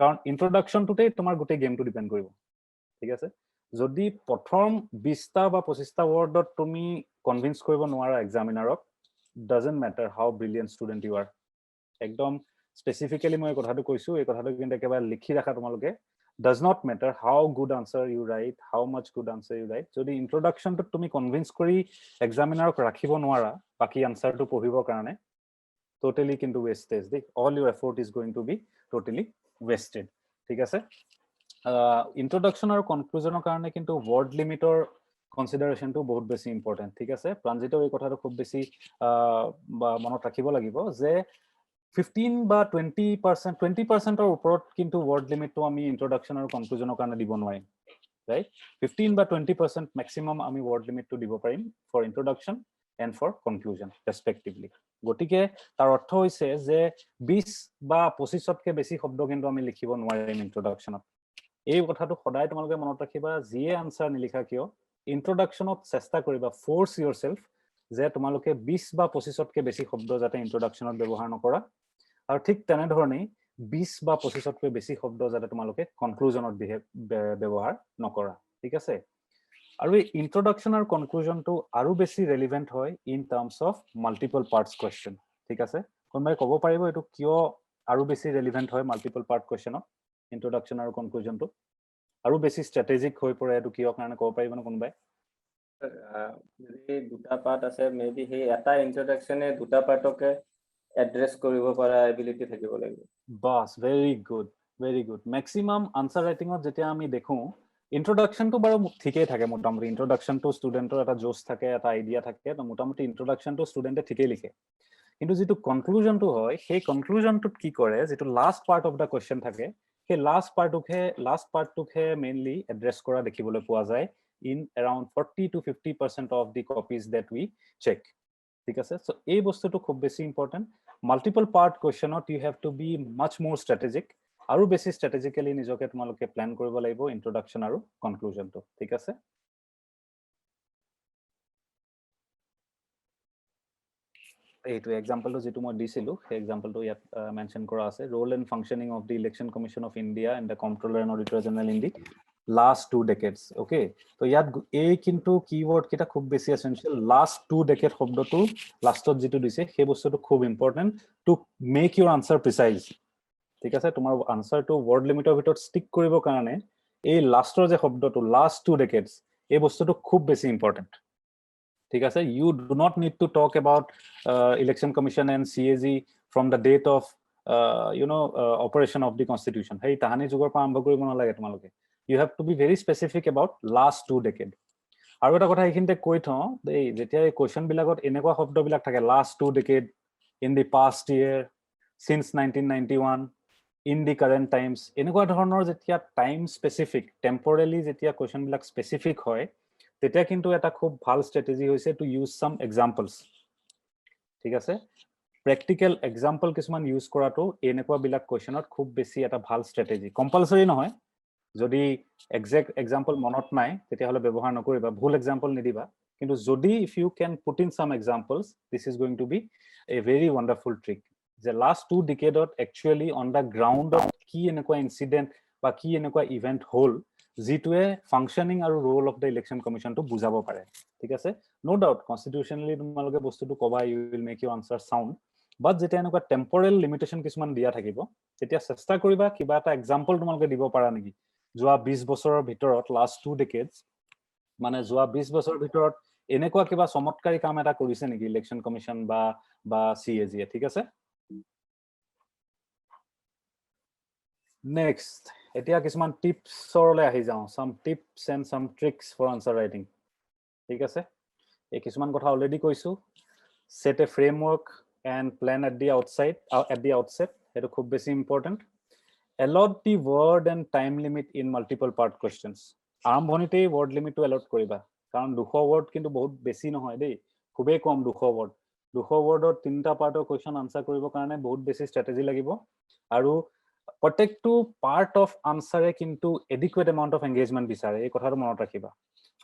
কাৰণ ইন্ট্ৰোডাকশনটোতে তোমাৰ গোটেই গেমটো ডিপেন্ড কৰিব ঠিক আছে যদি প্ৰথম 20টা বা 25টা ওয়াৰ্ডত তুমি কনভিন্স কৰিব নোৱাৰা এক্সামিনাৰক doesn't matter how brilliant student you are ekdom specifically moi kotha to koisu ei kotha to kintu ekebar likhi rakha tomaloke does not matter how good answer you write how much good answer you write jodi introduction to tumi convince kori examiner ok rakhibo nwara baki answer to pohibor karone totally kintu wastage de all your effort is going to be totally wasted thik ase introduction or conclusion or karone kintu word limit or consideration to বহুত বেছি important ঠিক আছে প্ৰাঞ্জিত এই কথাটো খুব বেছি মনত ৰাখিব লাগিব যে 15 বা 20% অৰ ওপৰত কিন্তু ওয়াৰ্ড লিমিটটো আমি ইন্ট্ৰোডাকশন আৰু কনক্লুজনৰ কাৰণে দিব নোৱাৰিম ৰাইট 15 বা 20% ম্যাক্সিমাম আমি ওয়াৰ্ড লিমিটটো দিব পাৰিম ফৰ ইন্ট্ৰোডাকশন এণ্ড ফৰ কনক্লুজন ৰেসপেক্টিভলি গটিকে তাৰ অৰ্থ হৈছে যে 20 বা 25তকৈ বেছি শব্দ কিন্তু আমি লিখিব নোৱাৰিম ইন্ট্ৰোডাকশনত এই কথাটো সদায় তোমালোকে মনত ৰাখিবা যিয়ে আনসাৰ নিলিখা কিয় ইন্ট্ৰোডাকশনত চেষ্টা কৰিবা ফোৰ্স yourself যে তোমালোকে 20 বা 25তকৈ বেছি শব্দ যাতে ইন্ট্ৰোডাকশনত ব্যৱহাৰ নকৰা আৰু ঠিক তেনে ধৰণে 20 বা 25তকৈ বেছি শব্দ যাতে তোমালোকে কনক্লুজনত ব্যৱহাৰ নকৰা ঠিক আছে আৰু এই ইন্ট্ৰোডাকশন আৰু কনক্লুজনটো আৰু বেছি ৰেলেভেন্ট হয় in terms of multiple parts question ঠিক আছে কোনবাই ক'ব পাৰিব এটো কিয় আৰু বেছি ৰেলেভেন্ট হয় মাল্টিপল পাৰ্ট কোৱেশ্চনত ইন্ট্ৰোডাকশন আৰু কনক্লুজনটো আৰু বেছি স্ট্ৰ্যাটেজিক হৈ পৰে এটো কিয় কাৰণে ক'ব পাৰিব ন কোনবাই যদি দুটা পাৰ্ট আছে মেবি হে এটা ইন্ট্ৰোডাকশনে দুটা পাৰ্টকে এড্ৰেছ কৰিব পৰা এবিলিটি থাকিব লাগিব বাস ভেৰি গুড ম্যাক্সিমাম আনসাৰ ৰাইটিংত যেতিয়া আমি দেখো ইন্ট্ৰোডাকশনটো বাৰু ঠিকই থাকে মোটামুটি ইন্ট্ৰোডাকশনটো ষ্টুডেন্টৰ এটা জোশ থাকে এটা আইডিয়া থাকে তো মোটামুটি ইন্ট্ৰোডাকশনটো ষ্টুডেন্টে ঠিকই লিখে কিন্তু যেটো কনক্লুজনটো হয় সেই কনক্লুজনটোত কি কৰে যেটো last part of the question থাকে সেই লাষ্ট পাৰ্টটোকে মেইনলি এড্ৰেছ কৰা দেখিবলৈ পোৱা যায় in around 40 to 50% of the copies that we check ঠিক আছে so এই বস্তুটো খুব বেছি ইম্পৰ্টেন্ট মাল্টিপল পাৰ্ট কোৱেশ্চনত you have to be much more strategic আৰু বেছি strategically নিজকে তোমালোকে প্ল্যান কৰিব লাগিব ইন্ট্ৰোডাকশন আৰু কনক্লুজনটো ঠিক আছে এইটো এক্সাম্পলটো যেটো মই দিছিলো সেই এক্সাম্পলটো ইয়াত মেনশন কৰা আছে role and functioning of the election commission of India and the controller and auditor general in the last 2 decades okay তো ইয়াত এই কিন্তু কিওয়ার্ড কিটা খুব বেছি এসেনশিয়াল লাস্ট 2 ডেকেড শব্দটো লাষ্টত যেটো দিছে সেই বস্তুটো খুব important to make your answer precise ঠিক আছে তোমাৰ আনসাৰটো ওয়াৰ্ড লিমিটৰ ভিতৰত ষ্টিক কৰিব কাৰণে এই লাষ্টৰ যে শব্দটো লাস্ট 2 ডেকেডস এই বস্তুটো খুব বেছি ইম্পৰ্টেন্ট ঠিক আছে you do not need to talk about election commission and CAG from the date of operation of the constitution হেই তাহানি যুগৰ পৰা আৰম্ভ কৰিব নালাগে তোমালোকে you have to be very specific about last 2 decade আৰু এটা কথা এইখিনতে কৈ থওঁ এই যেতিয়া এই কোৱেশ্চন বিলাকত এনেকুৱা শব্দ বিলাক থাকে last 2 decade in the past year since 1991 in the current times এনেকুৱা ধৰণৰ যেতিয়া টাইম স্পেসিফিক টেম্পোৰালি যেতিয়া কোৱেশ্চন বিলাক স্পেসিফিক হয় তেতিয়া কিন্তু এটা খুব ভাল স্ট্ৰ্যাটেজি হৈছে টু ইউজ সাম এক্সাম্পলস ঠিক আছে প্ৰ্যাকটিক্যাল এক্সাম্পল কিছুমান ইউজ কৰাটো এনেকুৱা বিলাক কোৱেশ্চনত খুব বেছি এটা ভাল স্ট্ৰ্যাটেজি কম্পালসৰি নহয় যদি এক্সাক্ট এক্সাম্পল মনত নাই তেতিয়া হলে ব্যৱহাৰ নকৰিবা ভুল এক্সাম্পল নিদিবা কিন্তু যদি if you can put in some examples this is going to be a very wonderful trick যে লাষ্ট 2 ডিকেডত actually on the ground of কি এনেকুৱা ইনসিডেন্ট বা কি এনেকুৱা ইভেন্ট হল যিটোৱে ফাংচনিং আৰু ৰোল অফ দ্য ইলেকশ্যন কমিশ্যনটো বুজাব পাৰে ঠিক আছে নো ডাউট কনষ্টিটিউচনেলি তোমালোকে বস্তুটো ক'বা you will make you answer sound but যেতিয়া এনেকুৱা টেম্পৰেল লিমিটেশ্যন কিছুমান দিয়া থাকিব তেতিয়া চেষ্টা কৰিবা কিবা এটা এক্সাম্পল তোমালোকে দিব পাৰা নেকি যোৱা 20 বছৰৰ ভিতৰত লাষ্ট 2 ডেকেডছ মানে যোৱা 20 বছৰৰ ভিতৰত এনেকুৱা কিবা চমৎকাৰী কাম এটা কৰিছে নেকি ইলেকশ্যন কমিশ্যন বা CAG ঠিক আছে নেক্সট এতিয়া কিছুমান টিপছৰলৈ আহি যাওঁ some tips and some tricks for answer writing ঠিক আছে এই কিছুমান কথা অলৰেডি কৈছো set a framework and plan at the outset এটা খুব বেছি important allot the word and time limit in multiple part questions আৰম্ভণিতেই word limit টো allot কৰিবা কাৰণ 200 word কিন্তু বহুত বেছি নহয় দেই খুবেই কম 200 word 200 wordৰ তিনটা পাৰ্টৰ কোৱেশ্চন আনসাৰ কৰিবৰ কাৰণে বহুত বেছি ষ্ট্ৰেটেজি লাগিব আৰু প্ৰত্যেকটো পাৰ্ট অফ আনসাৰে কিন্তু এডিকুৱেট এমাউন্ট অফ এংগেজমেন্ট বিচাৰে এই কথাটো মনত ৰাখিবা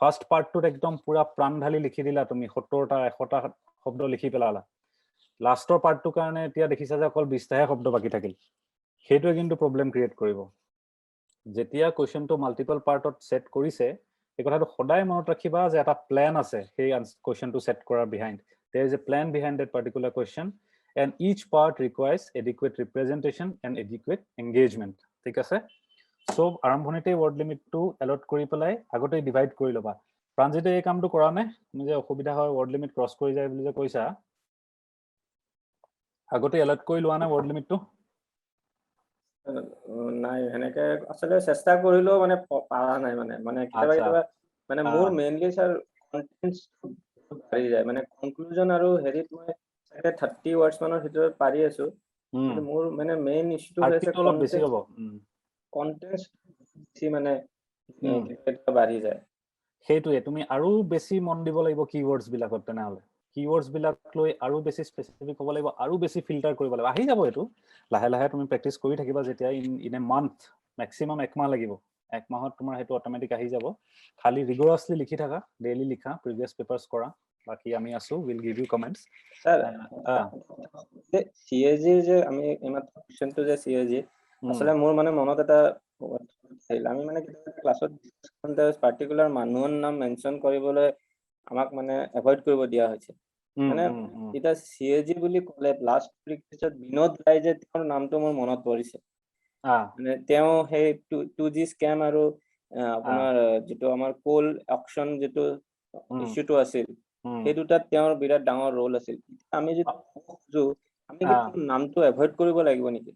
ফাৰ্স্ট পাৰ্টটোত একদম পুৰা প্ৰাণ ঢালি লিখি দিলা তুমি 70টা 100টা শব্দ লিখি পেলালা লাষ্টৰ পাৰ্টটোৰ কাৰণে এতিয়া দেখিছা যে অকল 20টাহে শব্দ বাকি থাকিল সেইটোৱে কিন্তু প্ৰবলেম ক্ৰিয়েট কৰিব যেতিয়া কোৱেশ্চনটো মাল্টিপল পাৰ্টত সেট কৰিছে এই কথাটো সদায় মনত ৰাখিবা যে এটা প্ল্যান আছে সেই কোৱেশ্চনটো সেট কৰাৰ behind there is a plan behind that particular question and each part requires adequate representation and adequate engagement ঠিক আছে সো আৰম্ভণিতে word limit টো allot কৰি পেলাই আগতে ডিভাইড কৰি লবা প্ৰাঞ্জিতে এই কামটো কৰা নে তুমি যে অসুবিধা হয় word limit ক্ৰস কৰি যায় বুলি যে কৈছা আগতে allot কৰি লোৱা না word limit টো নাই এনেকে আসলে চেষ্টা কৰিলেও মানে পাৰা নাই মানে কেতিয়াবা মানে মোৰ মেইনলি স্যাৰ কন্টেন্টস পাৰি যায় মানে কনক্লুজন আৰু হেৰিত মই 30 ওয়াৰ্ডস মানৰ ভিতৰত পাৰি আছো কিন্তু মোৰ মানে মেইন ইস্যুটো হৈছে অলপ বেছি হ'ব কন্টেন্টস বেছি মানে কেতিয়াবা বাঢ়ি যায় সেইটোৱে তুমি আৰু বেছি মন দিব লাগিব কিৱৰ্ডছ বিলাকত তেনেহলে কিৱৰ্ডছ বিলাক লৈ আৰু বেছি স্পেসিফিক হ'ব লাগিব আৰু বেছি ফিল্টাৰ কৰিব লাগিব আহি যাব এটো লাহে লাহে তুমি প্ৰেক্টিস কৰি থাকিবা যেতিয়া ইন এ মান্থ ম্যাক্সিমাম এক মাহ লাগিব এক মাহত তোমাৰ হেতু অটোমেটিক আহি যাব খালি ৰিগৰাছলি লিখি থাকা ডেইলি লিখা প্ৰিভিয়াস পেপাৰস কৰা বাকি আমি আছো will give you comments sir CAG যে আমি এইমাত্ৰ কোৱেশ্চনটো যে CAG আসলে মোৰ মানে মনত এটা আমি মানে ক্লাছত পাৰ্টিকুলাৰ মানুহৰ নাম মেনশন কৰিবলৈ আমাক মানে এভয়েড কৰিব দিয়া হৈছে মানে এটা CAG বুলি ক'লে লাষ্ট প্ৰিক্টিছত বিনোদ ৰায় যে তেওঁৰ নামটো মোৰ মনত পৰিছে মানে তেওঁ সেই 2G স্ক্যাম আৰু আপোনাৰ যেটো আমাৰ কোল অকশন যেটো ইস্যুটো আছিল এই দুটাত তেওঁৰ বিৰাট ডাঙৰ ৰোল আছিল আমি যে আমি নামটো এভয়েড কৰিব লাগিব নেকি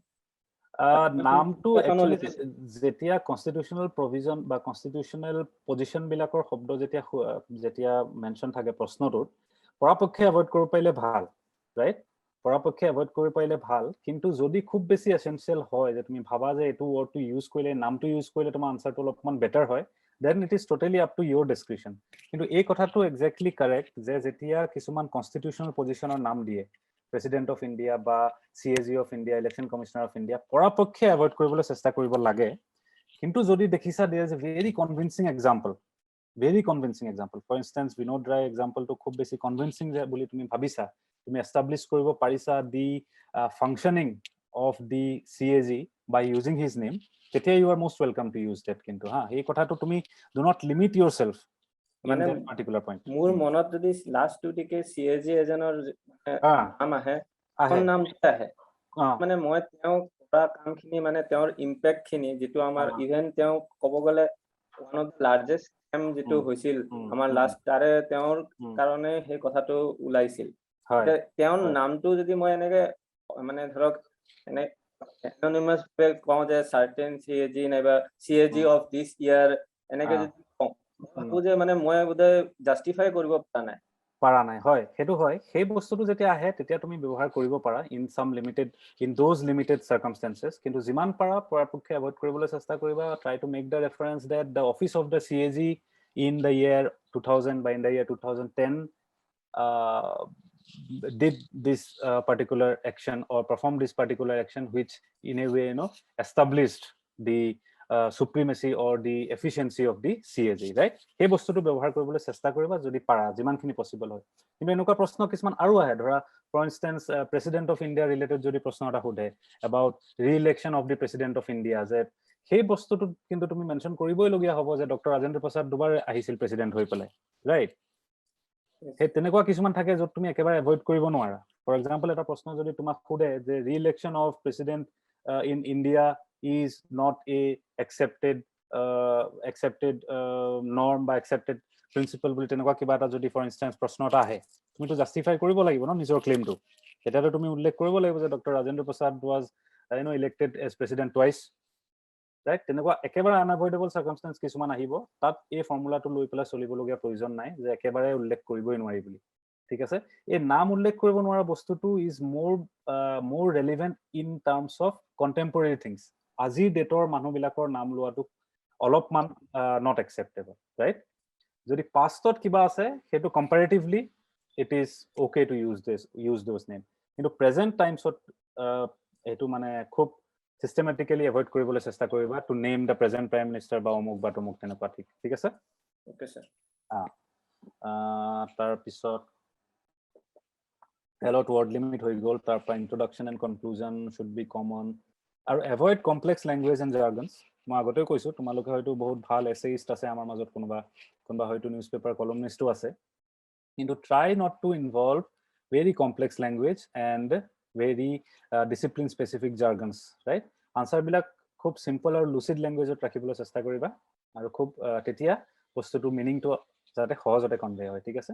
নামটো একচুয়ালি যেতিয়া কনস্টিটিউশনাল প্ৰভিজন বা কনস্টিটিউশনাল পজিশন বিলাকৰ শব্দ যেতিয়া মেনশন থাকে প্ৰশ্নটোত পৰাপক্ষে এভয়েড কৰিব পাৰিলে ভাল ৰাইট পৰাপক্ষে এভয়েড কৰিব পাৰিলে ভাল কিন্তু যদি খুব বেছি এসেনশিয়াল হয় যে তুমি ভাবা যে এটো ওয়ার্ডটো ইউজ কৰিলে নামটো ইউজ কৰিলে তোমাৰ আনসাৰটো অলপমান বেটাৰ হয় then it is totally up to your discretion কিন্তু এই কথাটো এক্স্যাক্টলি কারেক্ট যে যেতিয়া কিছুমান কনস্টিটিউশনাল পজিশনৰ নাম দিয়ে প্ৰেসিডেন্ট অফ ইন্ডিয়া বা CAG of India election commissioner of India পৰাপক্ষে এভয়েড কৰিবলৈ চেষ্টা কৰিব লাগে কিন্তু যদি দেখিছা there is a very convincing example for instance Binod ৰায় এক্সাম্পলটো খুব বেছি কনভিন্সিং যে বুলি তুমি ভাবিছা তুমি এস্টাবলিশ কৰিব পাৰিছা দি functioning of the CAG by using his name তেতিয়া you are most welcome to use that কিন্তু এই কথাটো তুমি do not limit yourself মানে particular point মোৰ মনত যদি লাষ্ট টু টিকে CAG এজনৰ নাম আহে কোন নাম আহে মানে মই তেওঁ কৰা কামখিনি মানে তেওঁৰ ইম্প্যাক্ট খিনি যেটো আমাৰ ইভেন তেওঁ ক'ব গলে one of the largest scam যেটো হৈছিল আমাৰ লাষ্ট তাৰে তেওঁৰ কাৰণে সেই কথাটো ওলাইছিল তেওঁৰ নামটো যদি মই এনেকে মানে ধৰক এনে anonymous কওঁ যে certain CAG নাইবা CAG of this year এনেকে যদি কওঁ যে মানে মই বোধে জাস্টিফাই কৰিব পাৰা নাই হয় হেতু হয় সেই বস্তুটো যেতিয়া আহে তেতিয়া তুমি ব্যৱহাৰ কৰিব পাৰা in those limited circumstances কিন্তু যিমান পাৰা পৰাপক্ষে এভয়েড কৰিবলৈ চেষ্টা কৰিবা try to make the reference that the office of the CAG in the year 2000 by in the year 2010 did this particular action or performed this particular action which in a way established the supremacy or the efficiency of the CAG right এই বস্তুটো ব্যৱহাৰ কৰিবলৈ চেষ্টা কৰিবা যদি পাৰা যিমানখিনি possible হয় কিন্তু এনেকুৱা প্ৰশ্ন কিছুমান আৰু আহে ধৰা for instance president of India related যদি প্ৰশ্ন এটা সোধে about re-election of the president of India যে সেই বস্তুটো কিন্তু তুমি মেনশন কৰিবই লগীয়া হ'ব যে ডক্টৰ ৰাজেন্দ্ৰ প্ৰসাদ দুবাৰ আহিছিল প্ৰেসিডেন্ট হৈ পেলাই ৰাইট সেই তেনেকুৱা কিছুমান থাকে য'ত তুমি একেবাৰে এভয়েড কৰিব নোৱাৰা ফৰ এক্সাম্পল এটা প্ৰশ্ন যদি তোমাক সোধে যে reelection of president in India is not a accepted norm বা accepted principle বুলি তেনেকুৱা কিবা এটা যদি ফৰ ইনষ্টেন্স প্ৰশ্ন এটা আহে তুমিতো জাস্টিফাই কৰিব লাগিব ন নিজৰ ক্লেইমটো তেতিয়াতো তুমি উল্লেখ কৰিব লাগিব যে doctor Rajendra Prasad was elected as president twice right তেনেকুৱা একেবাৰে আনএভয়েডেবল সাৰ্কামস্টেন্স কিছুমান আহিব তাত এই ফৰ্মুলাটো লৈ পেলাই চলিবলগীয়া প্ৰয়োজন নাই যে একেবাৰে উল্লেখ কৰিবই নোৱাৰি বুলি ঠিক আছে এই নাম উল্লেখ কৰিব নোৱাৰা বস্তুটো is more relevant in terms of contemporary things আজিৰ ডেটৰ মানুহবিলাকৰ নাম লোৱাটো অলপমান নট একচেপ্টেবল ৰাইট যদি পাষ্টত কিবা আছে সেইটো comparatively it is okay to use those name কিন্তু প্ৰেজেণ্ট টাইমছত এইটো মানে খুব systematically avoid কৰিবলৈ চেষ্টা কৰিবা to name the present prime minister বা অমুক বা তমুক তেনেকুৱা ঠিক আছে ওকে স্যাৰ তাৰ পিছত hello to word limit হৈ গ'ল তাৰ পৰা introduction and conclusion should be common আৰু avoid complex language and jargons মই আগতে কৈছো তোমালোকে হয়তো বহুত ভাল এছেইষ্ট আছে আমাৰ মাজত কোনোবা হয়তো নিউজপেপাৰ কলমনিষ্টও আছে কিন্তু try not to involve very complex language and very discipline specific jargons right answer bilak খুব simple আৰু lucid language ত ৰাখিবলৈ চেষ্টা কৰিবা আৰু খুব তেতিয়া বস্তুটো মিনিং টো যাতে সহজতে কনভে হয় ঠিক আছে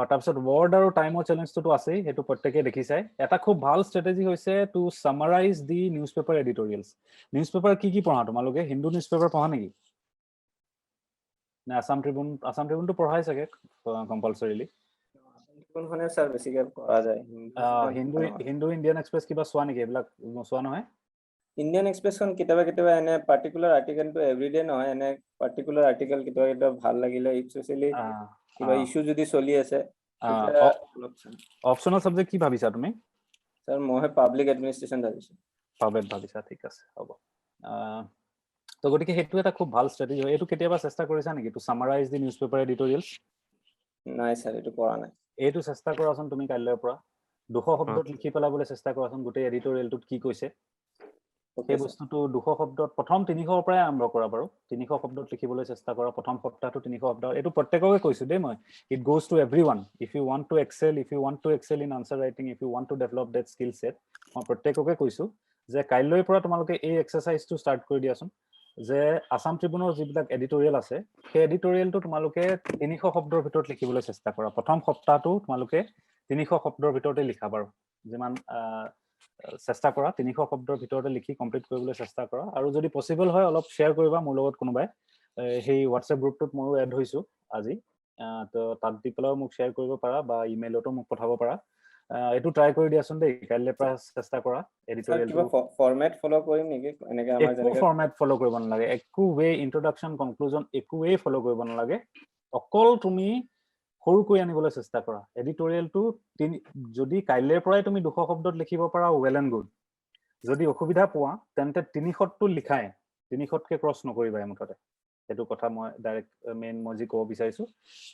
তাৰপিছত ওয়াৰ্ড আৰু টাইমৰ চ্যালেঞ্জটো আছে হেতু প্ৰত্যেককে দেখিছাই এটা খুব ভাল স্ট্ৰ্যাটেজি হৈছে টু সামাৰাইজ দি নিউজপেপাৰ এডিটৰিয়েলস নিউজপেপাৰ কি পঢ়া তোমালোকে হিন্দু নিউজপেপাৰ পঢ়া নেকি না আসাম ট্ৰিবিউনটো পঢ়াই চাগে কম্পালসৰিলি কোনখনে স্যাৰ বেছিকৈ কৰা যায় হিন্দু ইণ্ডিয়ান এক্সপ্ৰেছ কিবা চোৱা নেকি এইবিলাক চোৱা নহয় ইণ্ডিয়ান এক্সপ্ৰেছখন কেতিয়াবা এনে পাৰ্টিকুলাৰ আৰ্টিকেলটো এভৰিডে নহয় এনে পাৰ্টিকুলাৰ আৰ্টিকেল কেতিয়াবা ভাল লাগিলে স্পেশালি কিবা ইস্যু যদি চলি আছে অপচনেল সাবজেক্ট কি ভাবিছা তুমি স্যাৰ মই পাব্লিক এডমিনিষ্ট্ৰেশ্যন ভাবিছা ঠিক আছে হ'ব তো গতিকে হেতু এটা খুব ভাল স্ট্ৰ্যাটেজি হয় এটো কেতিয়াবা চেষ্টা কৰিছা নেকি টু সামাৰাইজ দি নিউজপেপাৰ এডিটৰিয়েলস নাই স্যাৰ এটো কৰা নাই এইটো চেষ্টা কৰাচোন তুমি কাইলৈৰ পৰা 200 শব্দত লিখি পেলাবলৈ চেষ্টা কৰাচোন গোটেই এডিটৰিয়েলটোত কি কৈছে সেই বস্তুটো 200 শব্দত প্ৰথম 300 ৰ পৰাই আৰম্ভ কৰা বাৰু 300 শব্দত লিখিবলৈ চেষ্টা কৰা প্ৰথম সপ্তাহটো 300 শব্দ এটো প্ৰত্যেককে কৈছো দেই মই it goes to everyone if you want to excel in answer writing if you want to develop that skill set মই প্ৰত্যেককে কৈছো যে কাইলৈৰ পৰা তোমালোকে এই এক্সাৰসাইজটো ষ্টাৰ্ট কৰি দিয়াচোন যে আসাম ট্ৰিবিউনৰ যিবিলাক এডিটৰিয়েল আছে সেই এডিটৰিয়েলটো তোমালোকে 300 শব্দৰ ভিতৰত লিখিবলৈ চেষ্টা কৰা প্ৰথম সপ্তাহটো তোমালোকে 300 শব্দৰ ভিতৰতে লিখা বাৰু যিমান চেষ্টা কৰা 300 শব্দৰ ভিতৰতে লিখি কমপ্লিট কৰিবলৈ চেষ্টা কৰা আৰু যদি পসিবল হয় অলপ শেয়াৰ কৰিবা মোৰ লগত কোনোবাই সেই WhatsApp গ্ৰুপটোত ময়ো এড হৈছো আজি তো তাত দি পেলাও মোক শেয়াৰ কৰিব পাৰা বা ইমেইলতো মোক পঠাব পাৰা এটো ট্ৰাই কৰি দিয়াচোন দেই কাইলৈ পৰা চেষ্টা কৰা এডিটৰিয়েলটো ফৰমেট ফলো কৰিম নেকি এনেকৈ আমাৰ যেনেকৈ ফৰমেট ফলো কৰিব নালাগে একো ৱে ইন্ট্ৰোডাকচন কনক্লুজন একো ৱে ফলো কৰিব নালাগে অকল তুমি সৰুকৈ আনিবলৈ চেষ্টা কৰা এডিটৰিয়েলটো যদি কাইলৈৰ পৰাই তুমি 200 শব্দত লিখিব পাৰা ওয়েল এণ্ড গুড যদি অসুবিধা পোৱা তেন্তে 300টো লিখাই 300তকে ক্ৰছ নকৰিবা মুঠতে এটো কথা মই ডাইৰেক্ট মেইন মজি ক'ব বিচাৰিছো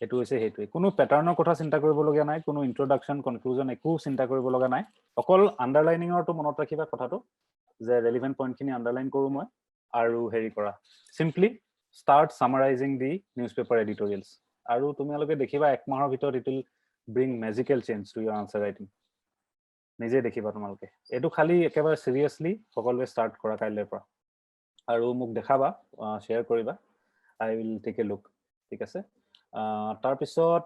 এটো হৈছে হেতুই কোনো প্যাটাৰ্নৰ কথা চিন্তা কৰিব লগা নাই কোনো ইন্ট্ৰোডাকচন কনক্লুজন একো চিন্তা কৰিব লগা নাই অকল আন্ডাৰলাইনিংৰটো মনত ৰাখিবা কথাটো যে ৰেলেভেন্ট পইণ্টখিনি আন্ডাৰলাইন কৰো মই আৰু হেৰি কৰা simply start summarizing the newspaper editorials আৰু তোমালোকে দেখিবা এক মাহৰ ভিতৰত it will bring magical change to your answer writing নিজে দেখিবা তোমালোকে এটো খালি একেবাৰে সিৰিয়াসলি সকলোৱে ষ্টাৰ্ট কৰা কাইলৈৰ পৰা আৰু মোক দেখাবা শেয়াৰ কৰিবা আই উইল টেক এ লুক ঠিক আছে তাৰ পিছত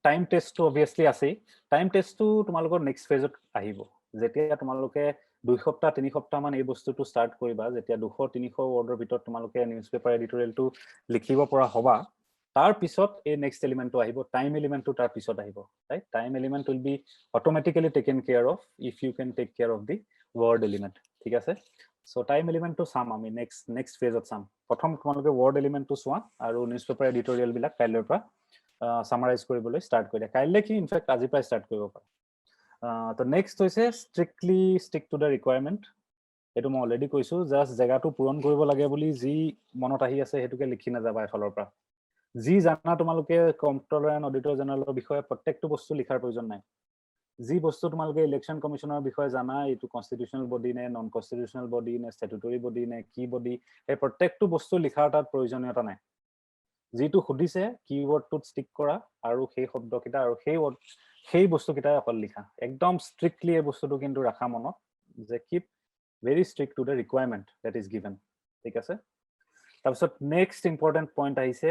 টাইম টেষ্টটো অবভিয়াসলি আছে টাইম টেষ্টটো তোমালোকৰ নেক্সট ফেজত আহিব যেতিয়া তোমালোকে 2 সপ্তাহ 3 সপ্তাহ মান এই বস্তুটো ষ্টাৰ্ট কৰিবা যেতিয়া 200-300 ওয়াৰ্ডৰ ভিতৰত তোমালোকে নিউজপেপাৰ এডিটৰিয়েলটো লিখিব পৰা হবা তাৰ পিছত এই নেক্সট এলিমেন্টটো আহিব টাইম এলিমেন্টটো তাৰ পিছত আহিব right time element will be automatically taken care of if you can take care of the word element ঠিক আছে সো টাইম এলিমেন্টটো চাম আমি নেক্সট ফেজত চাম প্ৰথম তোমালোকে ওয়াৰ্ড এলিমেন্টটো চোৱা আৰু নিউজপেপাৰ এডিটৰিয়েল বিলাক কাইলৈৰ পৰা সামাৰাইজ কৰিবলৈ ষ্টাৰ্ট কৰিলে কাইলৈ কি ইনফেক্ট আজি পৰা ষ্টাৰ্ট কৰিব পাৰা তো নেক্সট হৈছে স্ট্ৰিক্টলি ষ্টিক টু দ্য ৰিকুৱাৰমেন্ট এটো মই অলৰেডি কৈছো জাস্ট জায়গাটো পূৰণ কৰিব লাগে বুলি যি মনত আহি আছে হেতুকে লিখি নাযাবা এফালৰ পৰা যি জানা তোমালোকে কন্ট্ৰলাৰ এণ্ড অডিটৰ জেনেৰেলৰ বিষয়ে প্ৰত্যেকটো বস্তু লিখাৰ প্ৰয়োজন নাই যি বস্তু তোমালোকে ইলেকশ্যন কমিশনৰ বিষয়ে জানা এইটো কনষ্টিটিউচনেল বডি নে নন কনষ্টিটিউচনেল বডি নে ষ্টেটুটৰী বডি নে কি বডি এই প্ৰত্যেকটো বস্তু লিখাৰ তাত প্ৰয়োজনীয়তা নাই যিটো সুধিছে কিৱৰ্ডটোত ষ্টিক কৰা আৰু সেই শব্দকেইটা আৰু সেই বস্তুকেইটাই অকল লিখা একদম ষ্ট্ৰিক্টলি এই বস্তুটো কিন্তু ৰাখা মনত যে keep very strict to the requirement that is given ঠিক আছে তাৰপিছত নেক্সট ইম্পৰ্টেণ্ট পইণ্ট আহিছে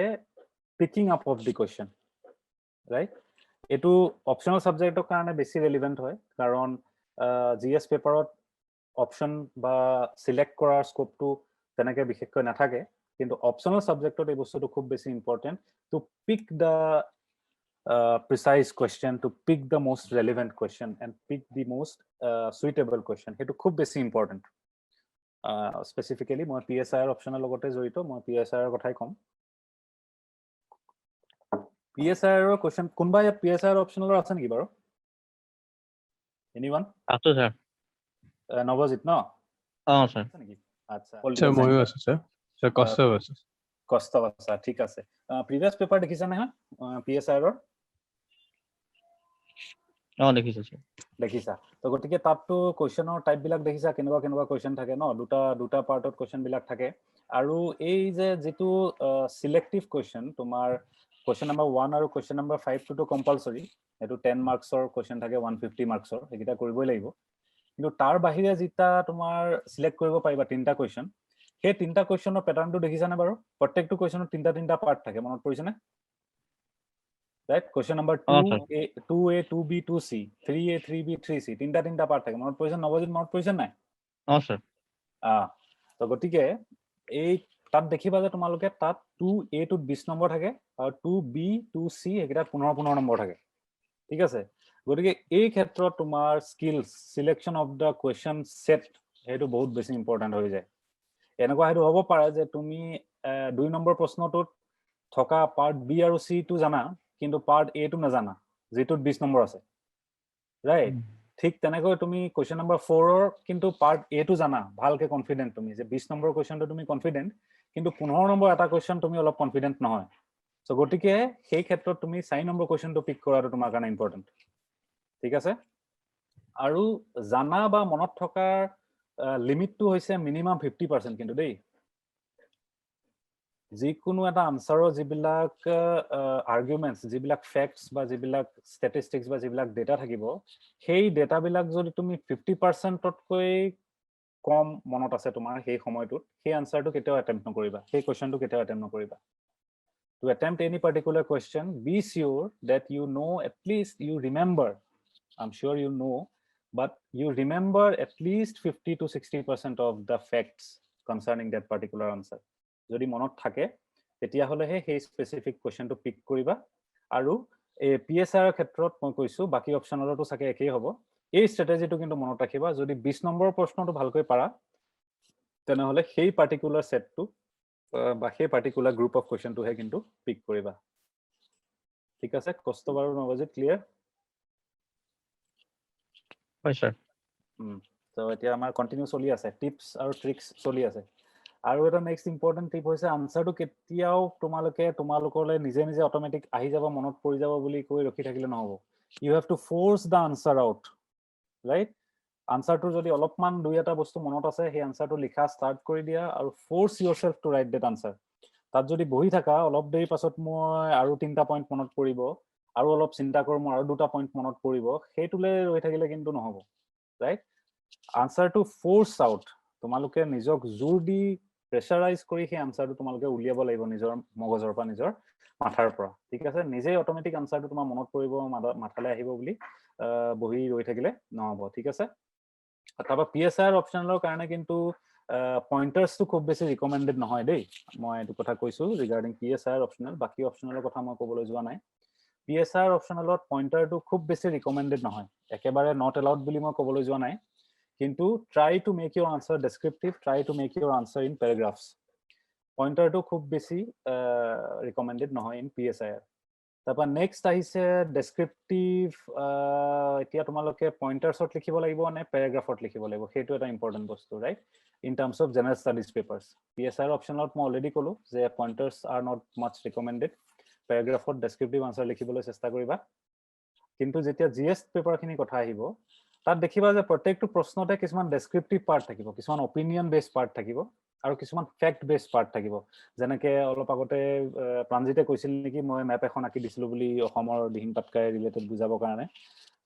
picking up of the question right এইটো অপশ্যনেল ছাবজেক্টৰ কাৰণে বেছি ৰেলিভেণ্ট হয় কাৰণ GS পেপাৰত অপশ্যন বা চিলেক্ট কৰাৰ স্কোপটো তেনেকৈ বিশেষকৈ নাথাকে কিন্তু অপশ্যনেল ছাবজেক্টত এই বস্তুটো খুব বেছি important to pick the precise question, to pick the most relevant question and pick the most suitable question. Hetu khub besi important. Specifically, moi PSIR optional logote joito, moi PSIR kothai kom. PSIR question, kunba ya PSIR optional ase neki baro? Anyone? Asu sir. Novajit no? Sir. Acha. Sir, moyo ase sir. Sir, Kostav ase. Kostav ase, thik ase. Previous paper dekhisa na ha? PSIR or? দেখিছো sir. দেখিছা তো গতিকে তাতটো কোৱেশ্চনৰ type বিলাক দেখিছা কেনেকুৱা question থাকে ন দুটা পাৰ্টত কোৱেশ্চন বিলাক থাকে আৰু এই যে যেটো সিলেক্টিভ কোৱেশ্চন তোমাৰ কোৱেশ্চন নম্বৰ 1 আৰু কোৱেশ্চন নম্বৰ 5 টো কম্পালসৰি এটো 10 মাৰ্কছৰ কোৱেশ্চন থাকে 150 মাৰ্কছৰ একিটা কৰিবই লাগিব কিন্তু তাৰ বাহিৰে যেটা তোমাৰ সিলেক্ট কৰিব পাৰিবা তিনটা কোৱেশ্চন সেই তিনটা কোৱেশ্চনৰ প্যাটাৰ্নটো দেখিছা না বাৰু প্ৰত্যেকটো কোৱেশ্চনৰ তিনটা পাৰ্ট থাকে মনত পৰিছে না right question number 2A 2A 2B 2C 3A 3B 3C তিনটা পার্ট থাকে মনত পৰিছে নবজিত মনত পৰিছে নাই sir. তো গতিকে এই তাত দেখিবা যে তোমালোকে তাত 2A টোত 20 নম্বৰ থাকে আৰু 2B 2C একেটা 15 নম্বৰ থাকে ঠিক আছে গতিকে এই ক্ষেত্ৰত তোমাৰ skills selection of the question set হেতু বহুত বেছি ইম্পৰ্টেন্ট হৈ যায় এনেকুৱা হেতু হ'ব পাৰে যে তুমি 2 নম্বৰ প্ৰশ্নটোত থকা পাৰ্ট B আৰু C টো জানা কিন্তু পাৰ্ট A টো নাজানা যেটোত 20 নম্বৰ আছে ৰাইট ঠিক তেনেকৈ তুমি কোৱেশ্চন নম্বৰ 4 ৰ কিন্তু পাৰ্ট A টো জানা ভালকে কনফিডেন্ট তুমি যে 20 নম্বৰ কোৱেশ্চনটো তুমি কনফিডেন্ট কিন্তু 15 নম্বৰ এটা কোৱেশ্চন তুমি অলপ কনফিডেন্ট নহয় সো গটিকে সেই ক্ষেত্ৰত তুমি 4 নম্বৰ কোৱেশ্চনটো পিক কৰাটো তোমাৰ কাৰণে ইম্পৰ্টেন্ট ঠিক আছে আৰু জানা বা মনত থকা লিমিটটো হৈছে মিনিমাম 50% কিন্তু দেই যিকোনো এটা আনসাৰৰ যিবিলাক আৰ্গুমেন্টস যিবিলাক ফ্যাক্টস বা যিবিলাক স্ট্যাটিস্টিক্স বা যিবিলাক ডেটা থাকিব সেই ডেটাবিলাক যদি তুমি 50% তকৈ কম মনত আছে তোমাৰ সেই সময়টোত সেই আনসাৰটো কেতিয়াও অ্যাটেম্প্ট নকৰিবা সেই কোৱেশ্চনটো কেতিয়াও অ্যাটেম্প্ট নকৰিবা to attempt any particular question be sure that you know at least you remember I'm sure you know but you remember at least 50 to 60% of the facts concerning that particular answer যদি মনত থাকে তেতিয়া হলে হে specific কোৱেশ্চনটো পিক কৰিবা আৰু এই PSR ক্ষেত্ৰত মই কৈছো বাকি অপচনলটো সাকে একেই হ'ব এই স্ট্ৰ্যাটেজিটো কিন্তু মনত ৰাখিবা যদি 20 নম্বৰ প্ৰশ্নটো ভালকৈ পাৰা তেনে হলে সেই পাৰ্টিকুলাৰ সেটটো বা সেই পাৰ্টিকুলাৰ গ্ৰুপ অফ কোৱেশ্চনটো হে কিন্তু পিক কৰিবা ঠিক আছে কষ্ট বাৰু নবজিত ক্লিয়াৰ হয় স্যাৰ তো এতিয়া আমাৰ কন্টিনিউ চলি আছে টিপস আৰু ট্ৰিক্স চলি আছে আৰু এটা নেক্সট ইম্পৰ্টেন্ট টিপ হৈছে আনসাৰটো কেতিয়াও তোমালোকলৈ নিজে অটোমেটিক আহি যাব মনত পৰি যাব বুলি কৈ ৰখি থাকিলে নহব you have to force the answer out right আনসাৰটো যদি অলপমান দুই এটা বস্তু মনত আছে সেই আনসাৰটো লিখা ষ্টাৰ্ট কৰি দিয়া আৰু force yourself to write that answer তাত যদি বহি থাকা অলপ দেৰি পাছত মই আৰু তিনটা পইণ্ট মনত পৰিব আৰু অলপ চিন্তা কৰোঁ মই আৰু দুটা পইণ্ট মনত পৰিব সেইটোলে ৰৈ থাকিলে কিন্তু নহব ৰাইট আনসাৰটো ফোৰ্স আউট তোমালোকে নিজক জোৰ দি প্ৰেছাৰাইজ কৰি সেই আনসাৰটো তোমালোকে উলিয়াব লাগিব নিজৰ মগজৰ পৰা নিজৰ মাথাৰ পৰা ঠিক আছে নিজে অটোমেটিক আনসাৰটো তোমাৰ মনত পৰিব মাথালে আহিব বুলি বহি ৰৈ থাকিলে নহব ঠিক আছে তাৰপৰা PSR অপচনেলৰ কাৰণে কিন্তু পইণ্টাৰ্সটো খুব বেছি ৰিকমেন্ডেড নহয় দেই মই এইটো কথা কৈছো ৰিগাৰ্ডিং PSR অপচনেল বাকি অপচনেলৰ কথা মই ক'বলৈ যোৱা নাই PSR অপচনেলত পইণ্টাৰটো খুব বেছি ৰিকমেন্ডেড নহয় একেবাৰে নট এলাউড বুলি মই ক'বলৈ যোৱা নাই কিন্তু try to make your answer descriptive try to make your answer in paragraphs পইণ্টাৰটো খুব বেছি ৰিকমেন্ডেড নহয় ইন PSIR তাৰপৰা নেক্সট আহিছে ডেসক্ৰিপটিভ এতিয়া তোমালোকে পইণ্টাৰ্ছত লিখিব লাগিব নে প্যাৰাগ্ৰাফত লিখিব লাগিব সেইটো এটা ইম্পৰ্টেন্ট বস্তু right in terms of general studies papers PSR অপচনত মই অলৰেডি ক'লো যে pointers are not much recommended প্যাৰাগ্ৰাফত ডেসক্ৰিপটিভ আনসাৰ লিখিবলৈ চেষ্টা কৰিবা কিন্তু যেতিয়া জিএছ পেপাৰখিনি কথা আহিব তাত দেখিবা যে প্ৰত্যেকটো প্ৰশ্নতে কিছুমান ডেসক্ৰিপটিভ পাৰ্ট থাকিব, কিছুমান অপিনিয়ন বেস পাৰ্ট থাকিব আৰু কিছুমান ফেক্ট বেস পাৰ্ট থাকিব। যেনেকে অলপ আগতে প্ৰাঞ্জিতে কৈছিল নেকি মই মেপ এখন আঁকি দিছিলো বুলি অসমৰ দিহিং পাটকাই ৰিলেটেড বুজাবৰ কাৰণে।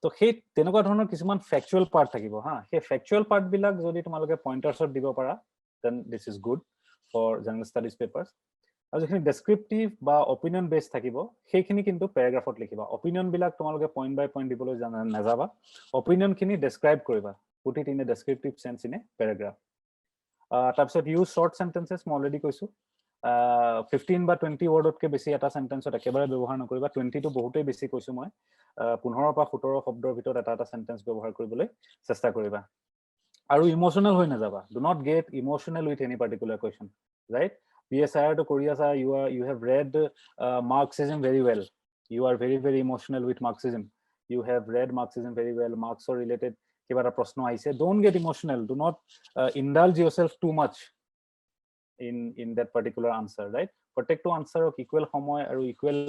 তো সেই তেনেকুৱা ধৰণৰ কিছুমান ফেকচুৱেল পাৰ্ট থাকিব হা। সেই ফেকচুৱেল পাৰ্ট বিলাক যদি তোমালোকে পইণ্টাৰ্ছত দিব পাৰা then this is good for general studies papers. আৰু যিখিনি ডেসক্ৰিপটিভ বা অপিনিয়ন বেস থাকিব সেইখিনি কিন্তু পেৰাগ্ৰাফত লিখিবা। অপিনিয়ন বিলাক তোমালোকে পইণ্ট বাই পইণ্ট দিবলৈ নাযাবা, অপিনিয়ন খিনি ডেসক্ৰাইব কৰিবা, put it in a descriptive sense in a paragraph. তাৰপিছত ইউজ শৰ্ট সেন্টেন্সেছ, মই অলৰেডি কৈছো 15 বা 20 ৱৰ্ডতকৈ বেছি এটা সেন্টেন্সত একেবাৰে ব্যৱহাৰ নকৰিবা। 20টো বহুতেই বেছি কৈছো মই। 15 পৰা 17 শব্দৰ ভিতৰত এটা সেন্টেন্স ব্যৱহাৰ কৰিবলৈ চেষ্টা কৰিবা। আৰু ইমোশনাল হৈ নাযাবা। Do not get emotional with any particular question, right? PSIR to Korea, you have read Marxism very well. You are very emotional with Marxism. You have read Marxism very well. Marx or related kiba eta proshno aise. Don't get emotional. Do not indulge yourself too much in that particular answer, right? Protect to answer equal samoy aru equal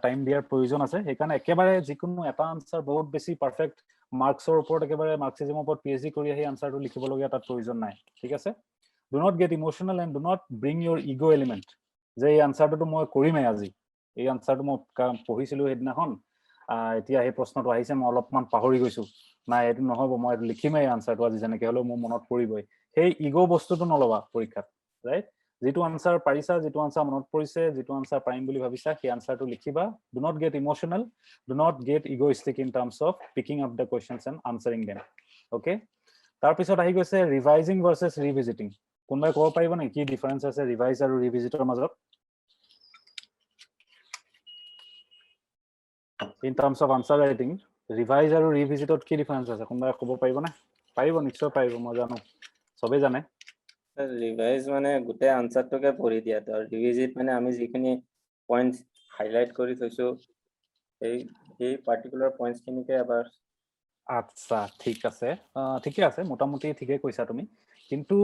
time diar provision ase. Hekane ekebare jikono eta answer bahut beshi perfect Marx or upor ekebare Marxism upor PhD kori ahi answer to likhibologia tat provision nai. Thik ase? Do not get emotional and do not bring your ego element. যে এই আনসাৰটো মই কৰিমেই আজি, এই আনসাৰটো মই পঢ়িছিলো সেইদিনাখন, এতিয়া সেই প্ৰশ্নটো আহিছে মই অলপমান পাহৰি গৈছো, নাই এইটো নহ'ব মই এইটো লিখিমেই আনসাৰটো আজি যেনেকৈ হ'লেও মোৰ মনত পৰিবই। সেই ইগ' বস্তুটো নলবা পৰীক্ষাত, ৰাইট? যিটো আনসাৰ পাৰিছা, যিটো আনসাৰ মনত পৰিছে, যিটো আনসাৰ পাৰিম বুলি ভাবিছা সেই আনসাৰটো লিখিবা। Do not get emotional, do not get egoistic in terms of picking up the questions and answering them. Okay, তাৰপিছত আহি গৈছে ৰিভাইজিং ভাৰ্চেছ ৰিভিজিটিং। কোনোবাই ক'ব পাৰিব নেকি কি ডিফাৰেন্স আছে ৰিভাইজ আৰু ৰিভিজিটৰ মাজত? In terms of answer writing revise আৰু ৰিভিজিটত কি ডিফাৰেন্স আছে? কোনোবাই ক'ব পাৰিবনে? পাৰিব, নিশ্চয় পাৰিব, মই জানো, চবেই জানে। ৰিভাইজ মানে গোটেই আনসাৰটোকে পঢ়ি দিয়াটো, আৰু ৰিভিজিট মানে আমি যিখিনি পইণ্টছ হাইলাইট কৰি থৈছো সেই পাৰ্টিকুলাৰ পইণ্টছখিনিকে এবাৰ। আচ্ছা, ঠিক আছে, ঠিকে আছে, মোটামুটি ঠিকে কৈছা তুমি। কিন্তু